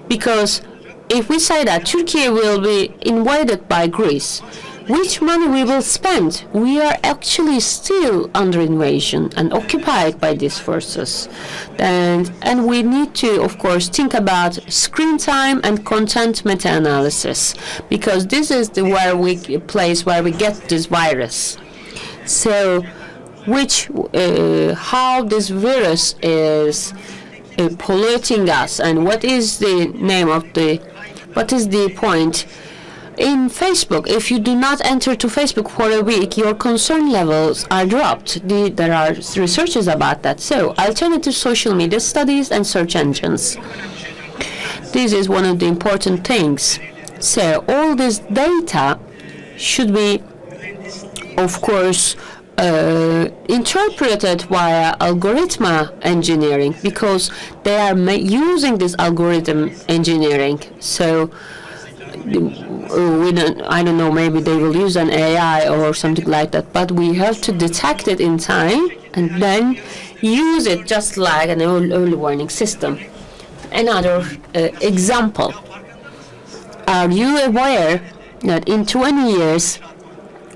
because if we say that Turkey will be invaded by Greece, which money we will spend? We are actually still under invasion and occupied by these forces. And we need to, of course, think about screen time and content meta-analysis, because this is the place where we get this virus. So, how this virus is polluting us, and what is the point? In Facebook, if you do not enter to Facebook for a week, your concern levels are dropped. There are researches about that. So, alternative social media studies and search engines. This is one of the important things. So, all this data should be, of course, interpreted via algorithm engineering, because they are using this algorithm engineering. So, I don't know, maybe they will use an AI or something like that, but we have to detect it in time and then use it just like an early warning system. Another example. Are you aware that in 20 years,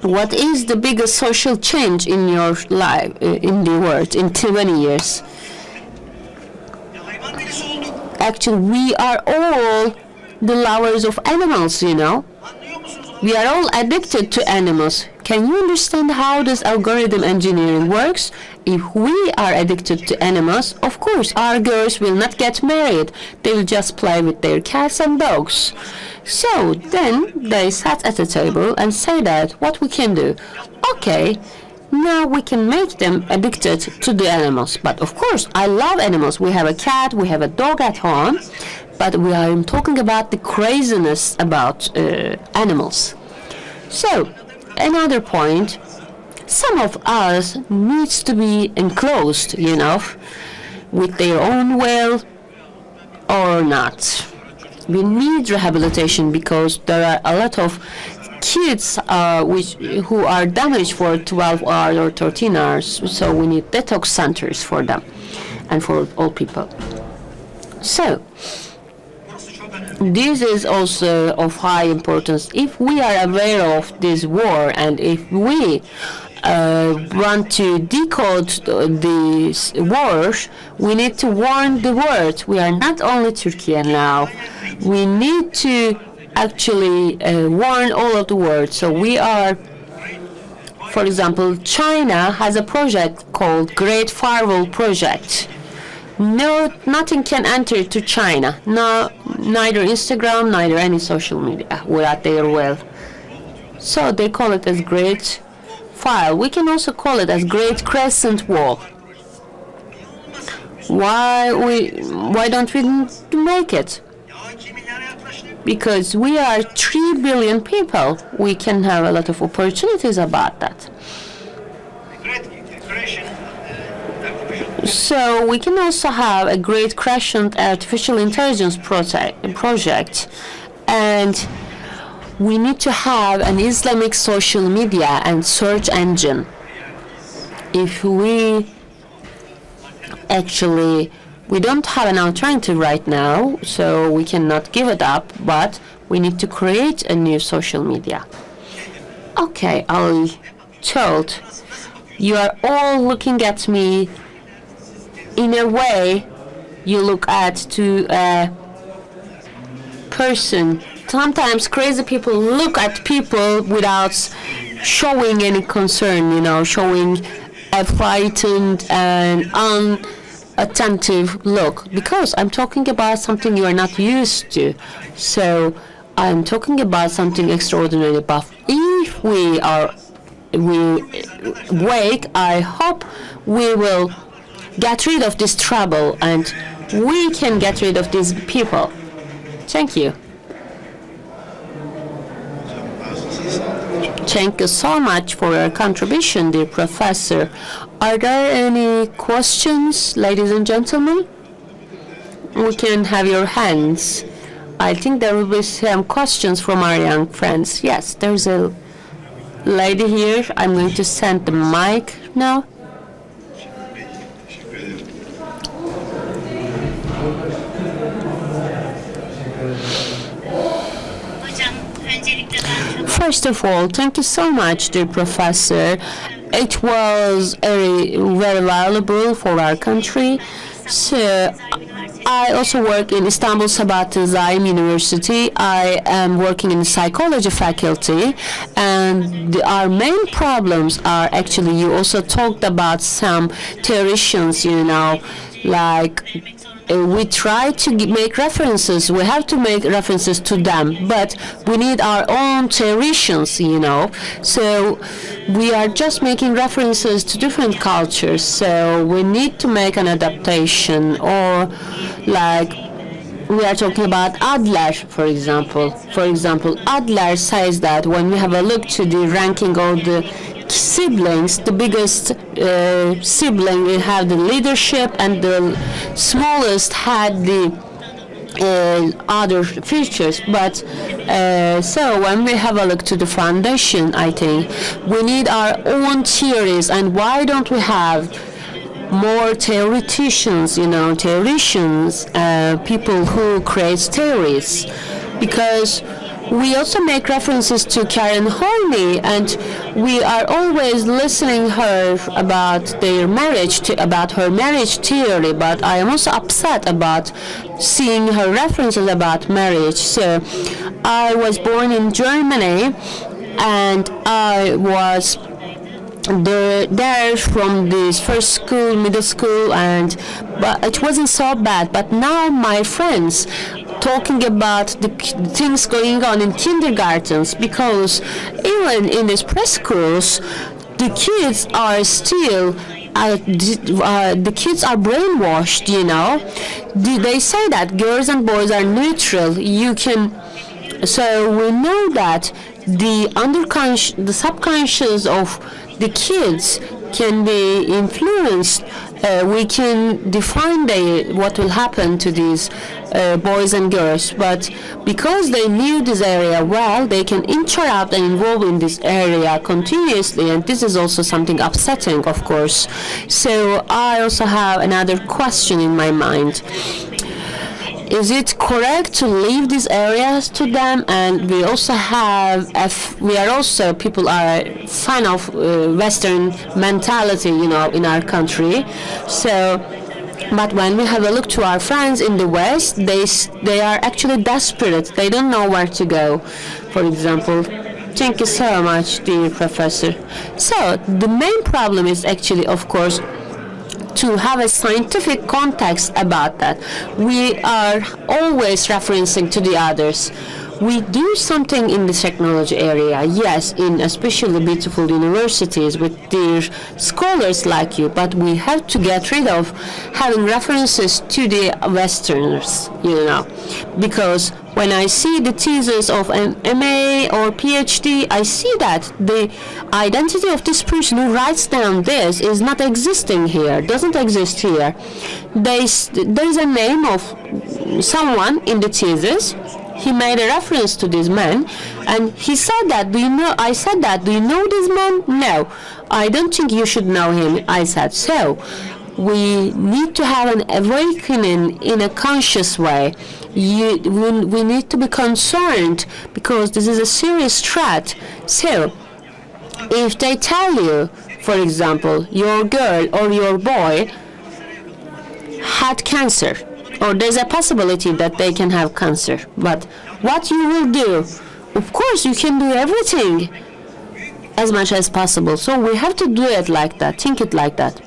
what is the biggest social change in your life, in the world, in 20 years? Actually, we are all the lovers of animals, you know. We are all addicted to animals. Can you understand how this algorithm engineering works? If we are addicted to animals, of course our girls will not get married. They will just play with their cats and dogs. So then they sat at a table and say that what we can do. Okay, now we can make them addicted to the animals. But of course, I love animals. We have a cat, we have a dog at home. But we are talking about the craziness about animals. So, another point, some of us needs to be enclosed, you know, with their own will or not. We need rehabilitation because there are a lot of kids who are damaged for 12 hours or 13 hours, so we need detox centers for them and for all people. So, this is also of high importance. If we are aware of this war and if we want to decode these wars, we need to warn the world. We are not only Turkey now. We need to actually warn all of the world. So we are, for example, China has a project called Great Firewall Project. No, nothing can enter to China. No, neither Instagram, neither any social media without their will. So they call it as Great File. We can also call it as Great Crescent Wall. Why don't we make it? Because we are 3 billion people. We can have a lot of opportunities about that. So we can also have a great crescent artificial intelligence project, and we need to have an Islamic social media and search engine. If we don't have an alternative right now, so we cannot give it up, but we need to create a new social media. Okay, I told you are all looking at me in a way you look at to a person. Sometimes crazy people look at people without showing any concern, you know, showing a frightened and unattentive look. Because I'm talking about something you are not used to. So I'm talking about something extraordinary. But if we wake, I hope we will get rid of this trouble and we can get rid of these people. Thank you. Thank you so much for your contribution, dear professor. Are there any questions, ladies and gentlemen? We can have your hands. I think there will be some questions from our young friends. Yes, there's a lady here. I'm going to send the mic now. First of all, thank you so much, dear professor. It was very valuable for our country. So I also work in Istanbul Sabahat Zaim University. I am working in the psychology faculty, and our main problems are actually, you also talked about some theoricians, you know, like we try to make references. We have to make references to them, but we need our own theoricians, you know. So we are just making references to different cultures. So we need to make an adaptation, or like we are talking about Adler, for example. For example, Adler says that when we have a look to the ranking of the siblings, the biggest sibling will have the leadership and the smallest had the other features. But so when we have a look to the foundation, I think we need our own theories. And why don't we have more theoreticians, you know, theoricians, people who create theories? Because We also make references to Karen Horney, and we are always listening her about their marriage, about her marriage theory, but I am also upset about seeing her references about marriage. So I was born in Germany, and I was there from this first school, middle school, but it wasn't so bad. But now my friends talking about the things going on in kindergartens, because even in these preschools, the kids are still the kids are brainwashed. They say that girls and boys are neutral. So we know that the subconscious of the kids can be influenced. We can define what will happen to these boys and girls, but because they knew this area well, they can interrupt and involve in this area continuously, and this is also something upsetting, of course. So I also have another question in my mind. Is it correct to leave these areas to them? And we also people are fan of Western mentality, in our country. So, but when we have a look to our friends in the West, they are actually desperate. They don't know where to go, for example. Thank you so much, dear professor. So, the main problem is actually, of course, to have a scientific context about that. We are always referencing to the others. We do something in the technology area, yes, in especially beautiful universities with their scholars like you, but we have to get rid of having references to the Westerners, because when I see the thesis of an MA or PhD, I see that the identity of this person who writes down this is not existing here, doesn't exist here. There's a name of someone in the thesis. He made a reference to this man, and he said that, I said that, do you know this man? No, I don't think you should know him, I said. So, we need to have an awakening in a conscious way. We need to be concerned, because this is a serious threat. So, if they tell you, for example, your girl or your boy had cancer, or there's a possibility that they can have cancer, but what you will do? Of course, you can do everything as much as possible. So we have to do it like that, think it like that.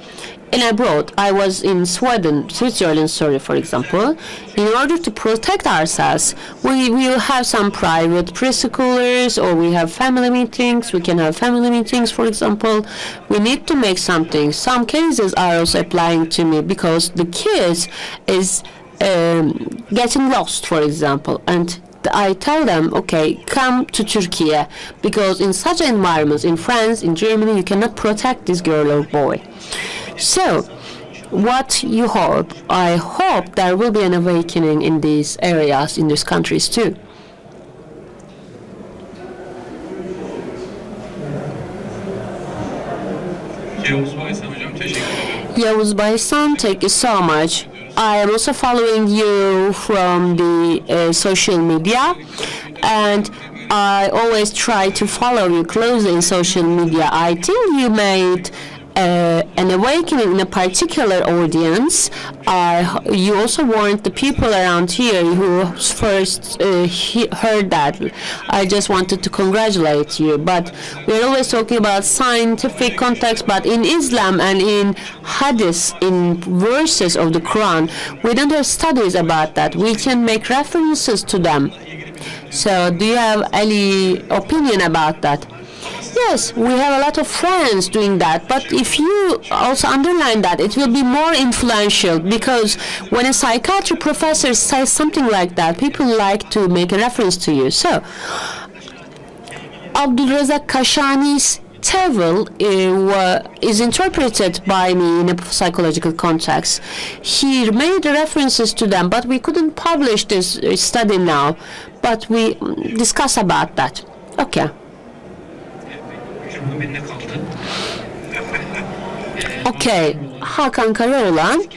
And abroad, I was in Switzerland, for example. In order to protect ourselves, we will have some private preschoolers, or we have family meetings. We can have family meetings, for example. We need to make something. Some cases are also applying to me, because the kids is getting lost, for example, and I tell them, okay, come to Turkey, because in such environments, in France, in Germany, you cannot protect this girl or boy. So, what you hope? I hope there will be an awakening in these areas, in these countries too. Yavuz Baysan, thank you so much. I am also following you from the social media, and I always try to follow you closely in social media. I think you made an awakening in a particular audience. You also warned the people around here who first heard that. I just wanted to congratulate you. But we're always talking about scientific context, but in Islam and in hadith, in verses of the Quran, we don't have studies about that. We can make references to them. So do you have any opinion about that? Yes, we have a lot of friends doing that, but if you also underline that, it will be more influential, because when a psychiatry professor says something like that, people like to make a reference to you. So, Abdulrazak Kashani's table is interpreted by me in a psychological context. He made references to them, but we couldn't publish this study now, but we discuss about that. Okay. Okay, Hakan Karaoğlan.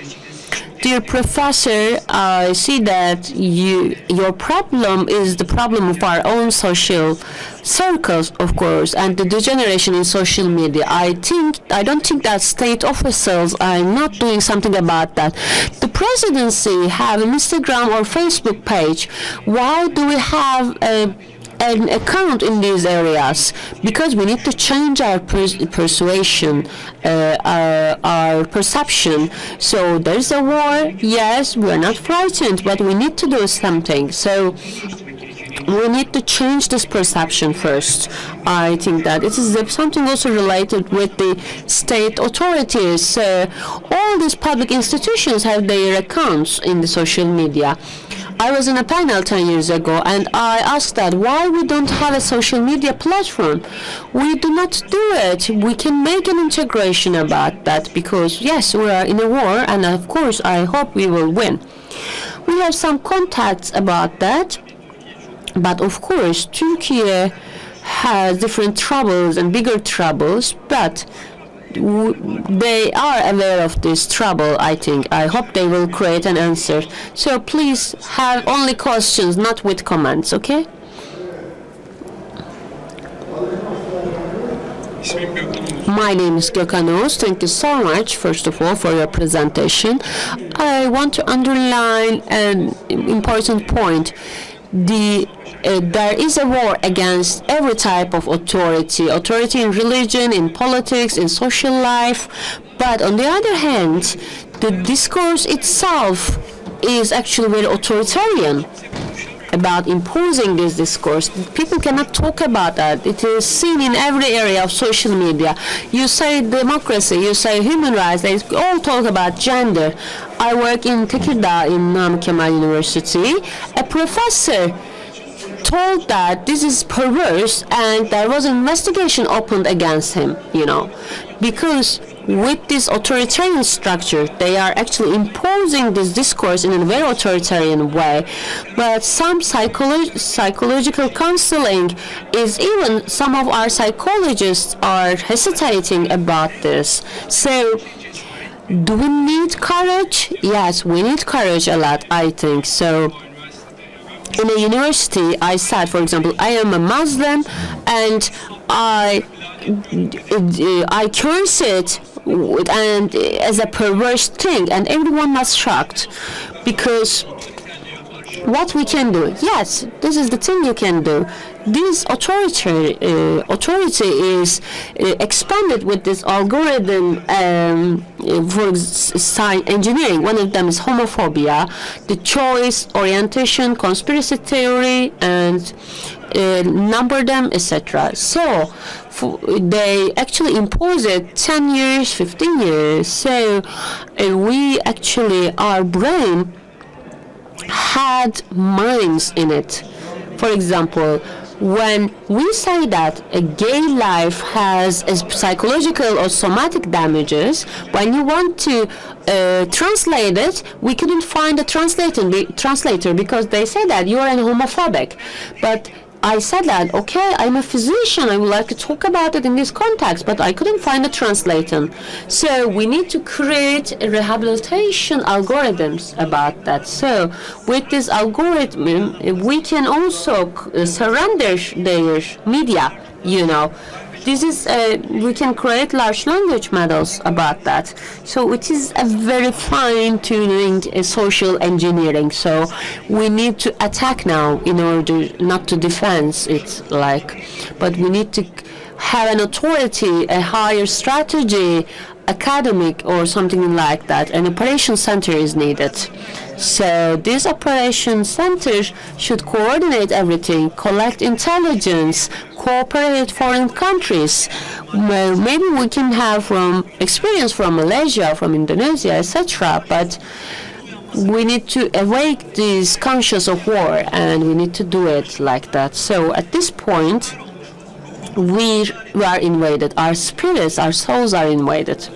Dear professor, I see that your problem is the problem of our own social circles, of course, and the degeneration in social media. I don't think that state officials are not doing something about that. The presidency have an Instagram or Facebook page. Why do we have an account in these areas? Because we need to change our persuasion, our perception. So there's a war. Yes, we're not frightened, but we need to do something. So we need to change this perception first. I think that it is something also related with the state authorities. All these public institutions have their accounts in the social media. I was in a panel 10 years ago, and I asked that why we don't have a social media platform. We do not do it. We can make an integration about that because, yes, we are in a war, and of course, I hope we will win. We have some contacts about that, but of course, Turkey has different troubles and bigger troubles, but they are aware of this trouble, I think. I hope they will create an answer. So please have only questions, not with comments, okay? My name is Gökhan Oğuz. Thank you so much, first of all, for your presentation. I want to underline an important point. There is a war against every type of authority in religion, in politics, in social life. But on the other hand, the discourse itself is actually very authoritarian about imposing this discourse. People cannot talk about that. It is seen in every area of social media. You say democracy, you say human rights, they all talk about gender. I work in Tekirdağ in Namık Kemal University. A professor told that this is perverse, and there was an investigation opened against him, because with this authoritarian structure, they are actually imposing this discourse in a very authoritarian way. But some psychological counseling is, even some of our psychologists are hesitating about this. So, do we need courage? Yes, we need courage a lot, I think. So, in a university, I said, for example, I am a Muslim, and I curse it and as a perverse thing, and everyone was shocked, because what we can do? Yes, this is the thing you can do. This authority is expanded with this algorithm for engineering. One of them is homophobia, the choice, orientation, conspiracy theory, and number them, etc. So they actually impose it 10 years, 15 years. So we actually, our brain had minds in it. For example, when we say that a gay life has psychological or somatic damages, when you want to translate it, we couldn't find a translator because they say that you are an homophobic. But I said that, okay, I'm a physician, I would like to talk about it in this context, but I couldn't find a translator. So we need to create rehabilitation algorithms about that. So with this algorithm, we can also surrender their media, This is, we can create large language models about that. So it is a very fine-tuning social engineering. So we need to attack now in order not to defend it, but we need to have an authority, a higher strategy, academic or something like that. An operation center is needed. So this operation center should coordinate everything, collect intelligence, cooperate with foreign countries. Well, maybe we can have from experience from Malaysia, from Indonesia, etc. But we need to awake this conscience of war, and we need to do it like that. So at this point, we are invaded. Our spirits, our souls are invaded.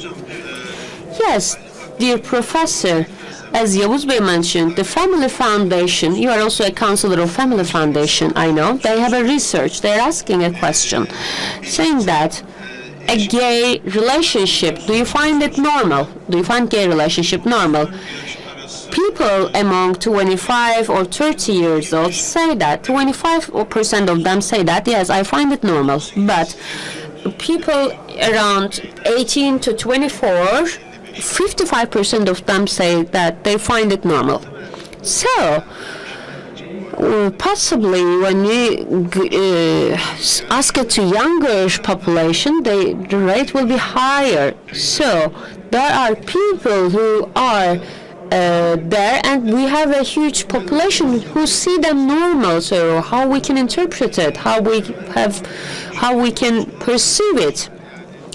Yes, dear professor, as Yavuz Bey mentioned, the Family Foundation, you are also a counselor of Family Foundation, I know. They have a research. They're asking a question, saying that a gay relationship, do you find it normal? Do you find gay relationship normal? people among 25 or 30 years old say that. 25% of them say that, yes, I find it normal. But people around 18 to 24, 55% of them say that they find it normal. So, possibly when you ask it to younger population, the rate will be higher. So there are people who are there, and we have a huge population who see them normal. So how we can interpret it, how we can perceive it,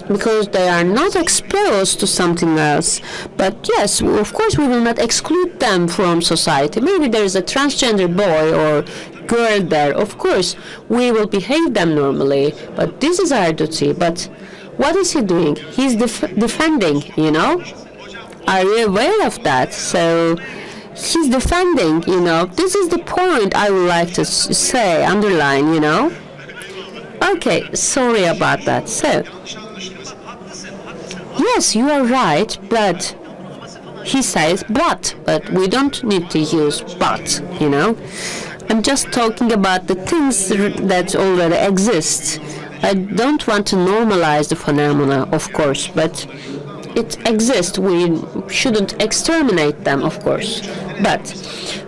because they are not exposed to something else. But yes, of course, we will not exclude them from society. Maybe there is a transgender boy or girl there. Of course, we will behave them normally, but this is our duty. But what is he doing? He's defending, you know? Are you aware of that? So he's defending, you know? This is the point I would like to say, underline, you know? Okay, sorry about that. So, yes, you are right, but he says but we don't need to use but, you know. I'm just talking about the things that already exist. I don't want to normalize the phenomena, of course, but it exists. We shouldn't exterminate them, of course, but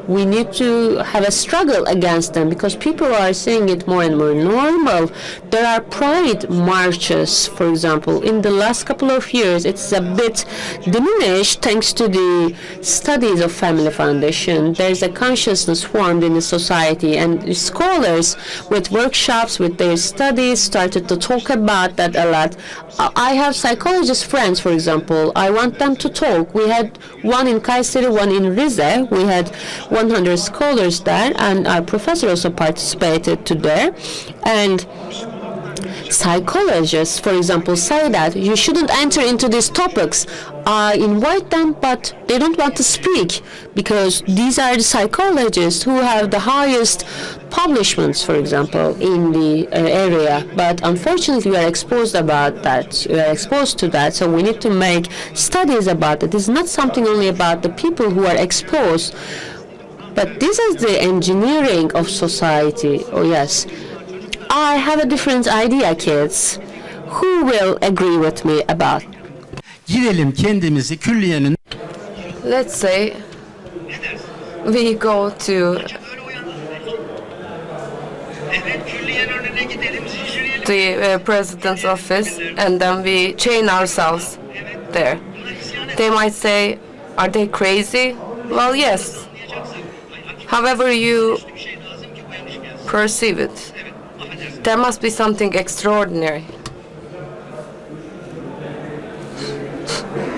we need to have a struggle against them, because people are seeing it more and more normal. There are pride marches, for example. In the last couple of years, it's a bit diminished thanks to the studies of Family Foundation. There's a consciousness formed in the society, and scholars with workshops, with their studies, started to talk about that a lot. I have psychologist friends, for example. I want them to talk. We had one in Kayseri, one in Rize. We had 100 scholars there, and our professor also participated to there. And psychologists, for example, say that you shouldn't enter into these topics. I invite them, but they don't want to speak, because these are the psychologists who have the highest publishments, for example, in the area. But unfortunately, we are exposed about that. We are exposed to that, so we need to make studies about it. It's not something only about the people who are exposed, but this is the engineering of society. Oh yes. I have a different idea, kids. Who will agree with me about? Girelim kendimizi külliyenin. Let's say we go to Evet, külliyen önüne gidelim, zinciriyelim. the president's office, and then we chain ourselves there. They might say, are they crazy? Well, yes. However you perceive it, there must be something extraordinary.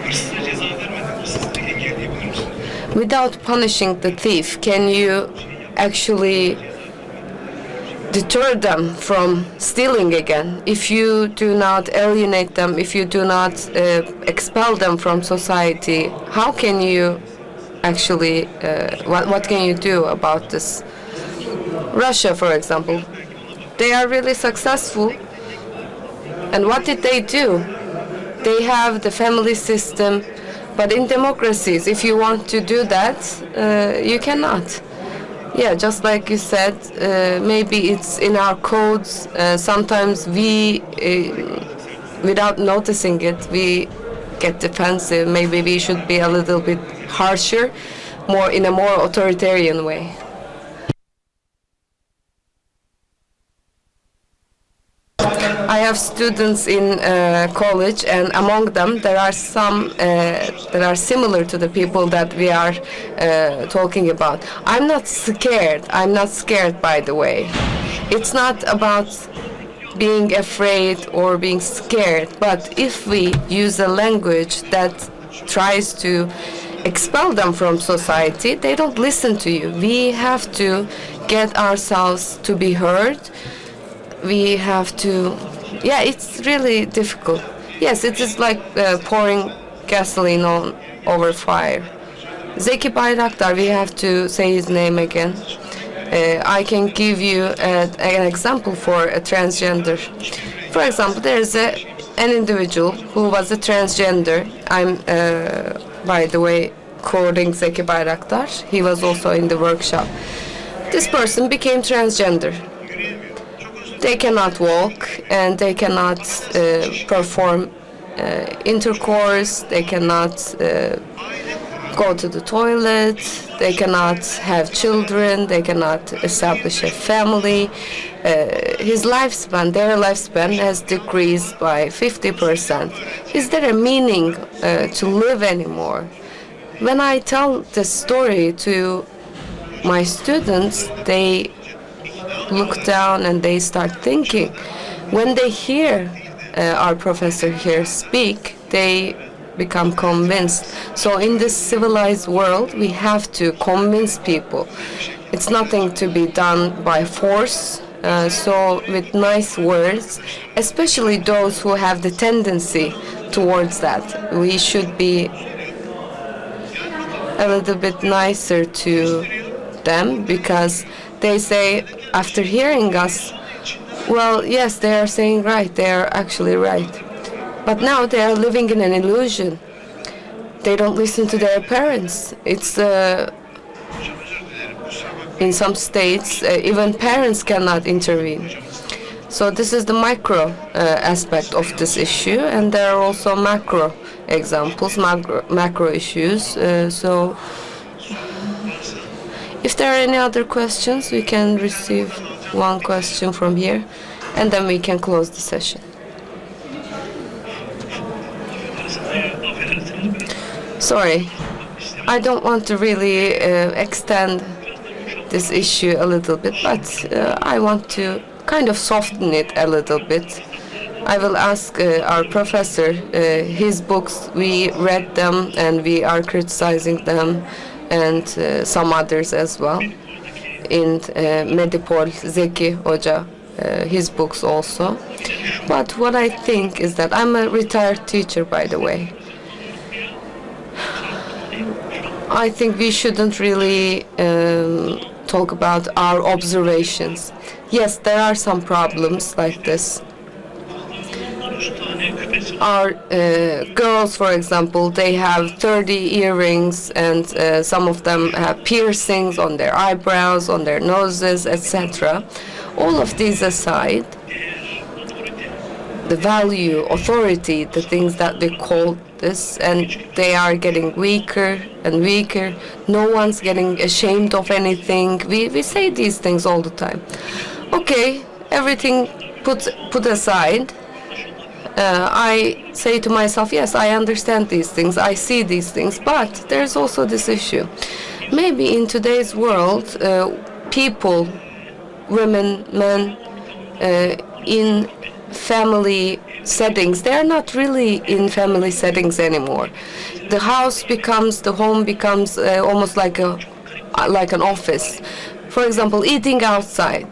Hırsıza ceza vermeden hırsızlık engelleyebilir misin? Without punishing the thief, can you actually deter them from stealing again? If you do not alienate them, if you do not expel them from society, how can you actually, what can you do about this? Russia, for example, they are really successful. And what did they do? They have the family system, but in democracies, if you want to do that, you cannot. Yeah, just like you said, maybe it's in our codes. Sometimes we, without noticing it, we get defensive. Maybe we should be a little bit harsher, in a more authoritarian way. I have students in college, and among them there are some that are similar to the people that we are talking about. I'm not scared. I'm not scared, by the way. It's not about being afraid or being scared, but if we use a language that tries to expel them from society, they don't listen to you. We have to get ourselves to be heard. We have to, yeah, it's really difficult. Yes, it is like pouring gasoline over fire. Zeki Bayraktar, we have to say his name again. I can give you an example for a transgender. For example, there is an individual who was a transgender. I'm, by the way, quoting Zeki Bayraktar. He was also in the workshop. This person became transgender. They cannot walk and they cannot perform intercourse. They cannot go to the toilet. They cannot have children. They cannot establish a family. His lifespan, their lifespan, has decreased by 50%. Is there a meaning to live anymore? When I tell this story to my students, they look down and they start thinking. When they hear our professor here speak, they become convinced. So in this civilized world, we have to convince people. It's nothing to be done by force. So with nice words, especially those who have the tendency towards that, we should be a little bit nicer to them, because they say, after hearing us, well, yes, they are saying right, they are actually right. But now they are living in an illusion. They don't listen to their parents. It's in some states, even parents cannot intervene. So this is the micro aspect of this issue, and there are also macro examples, macro issues. So if there are any other questions, we can receive one question from here, and then we can close the session. Sorry, I don't want to really extend this issue a little bit, but I want to kind of soften it a little bit. I will ask our professor, his books, we read them and we are criticizing them, and some others as well. In Medipol, Zeki Hoca, his books also. But what I think is that I'm a retired teacher, by the way. I think we shouldn't really talk about our observations. Yes, there are some problems like this. Our girls, for example, they have 30 earrings, and some of them have piercings on their eyebrows, on their noses, etc. All of these aside, the value, authority, the things that we call this, and they are getting weaker and weaker. No one's getting ashamed of anything. We say these things all the time. Okay, everything put aside. I say to myself, yes, I understand these things, I see these things, but there's also this issue. Maybe in today's world, people, women, men, in family settings, they're not really in family settings anymore. The home becomes almost like an office. For example, eating outside.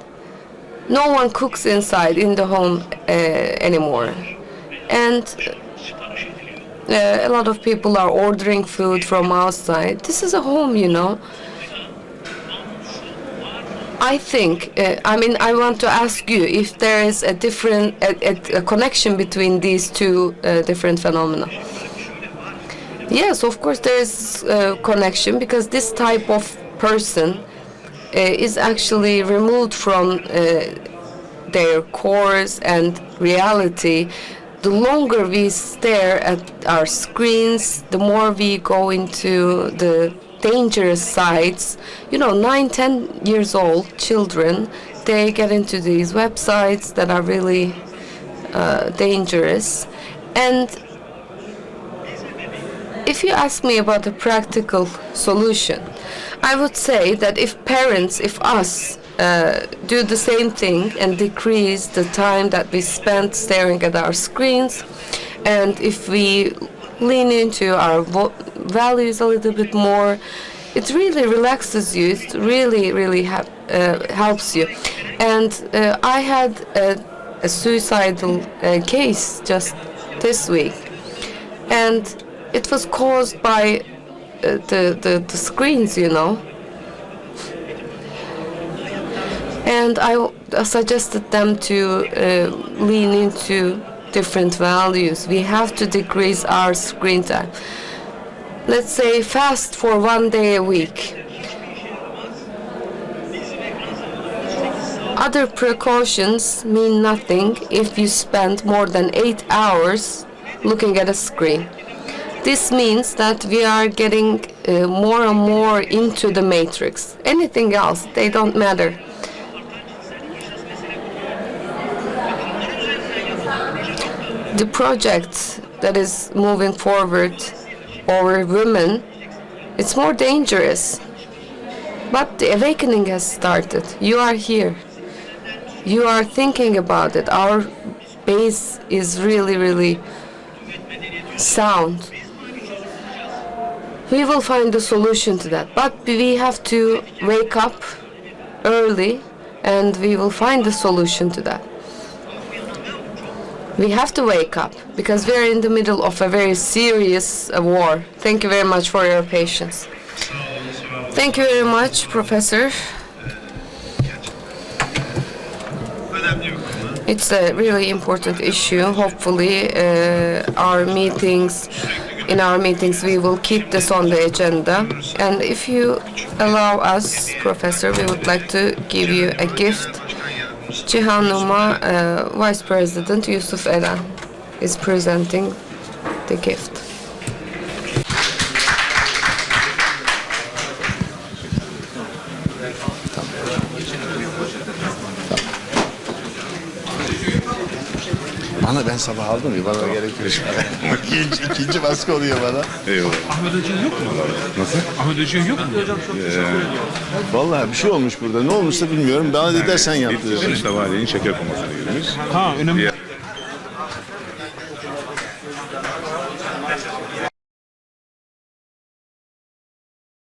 No one cooks inside in the home anymore. And a lot of people are ordering food from outside. This is a home, you know. I think, I want to ask you if there is a connection between these two different phenomena. Yes, of course there is a connection, because this type of person is actually removed from their cores and reality. The longer we stare at our screens, the more we go into the dangerous sites. 9-10 years old children, they get into these websites that are really dangerous. And if you ask me about a practical solution, I would say that if us do the same thing and decrease the time that we spend staring at our screens, and if we lean into our values a little bit more, it really relaxes you. It really helps you. And I had a suicidal case just this week, and it was caused by the screens, And I suggested them to lean into different values. We have to decrease our screen time. let's say, fast for 1 day a week. Other precautions mean nothing if you spend more than 8 hours looking at a screen. This means that we are getting more and more into the matrix. Anything else, they don't matter. The project that is moving forward over women, it's more dangerous. But the awakening has started. You are here. You are thinking about it. Our base is really, really sound. We will find a solution to that. But we have to wake up early and we will find a solution to that. We have to wake up because we are in the middle of a very serious war. Thank you very much for your patience. Thank you very much, Professor. It's a really important issue. Hopefully, in our meetings, we will keep this on the agenda. And if you allow us, Professor, we would like to give you a gift. Cihanuma, Vice President Yusuf Eren is presenting the gift. Bana ben sabah aldım ya, bana gerek yok. İkinci baskı oluyor bana. Eyvallah. Ahmet Hoca'nın yok mu? Nasıl? Ahmet Hoca'nın yok mu? Hocam çok teşekkür ederim. Vallahi bir şey olmuş burada. Ne olmuşsa bilmiyorum. Bana dediler sen yaptın. Sabahleyin şeker komasına girmiş. Ha, önemli.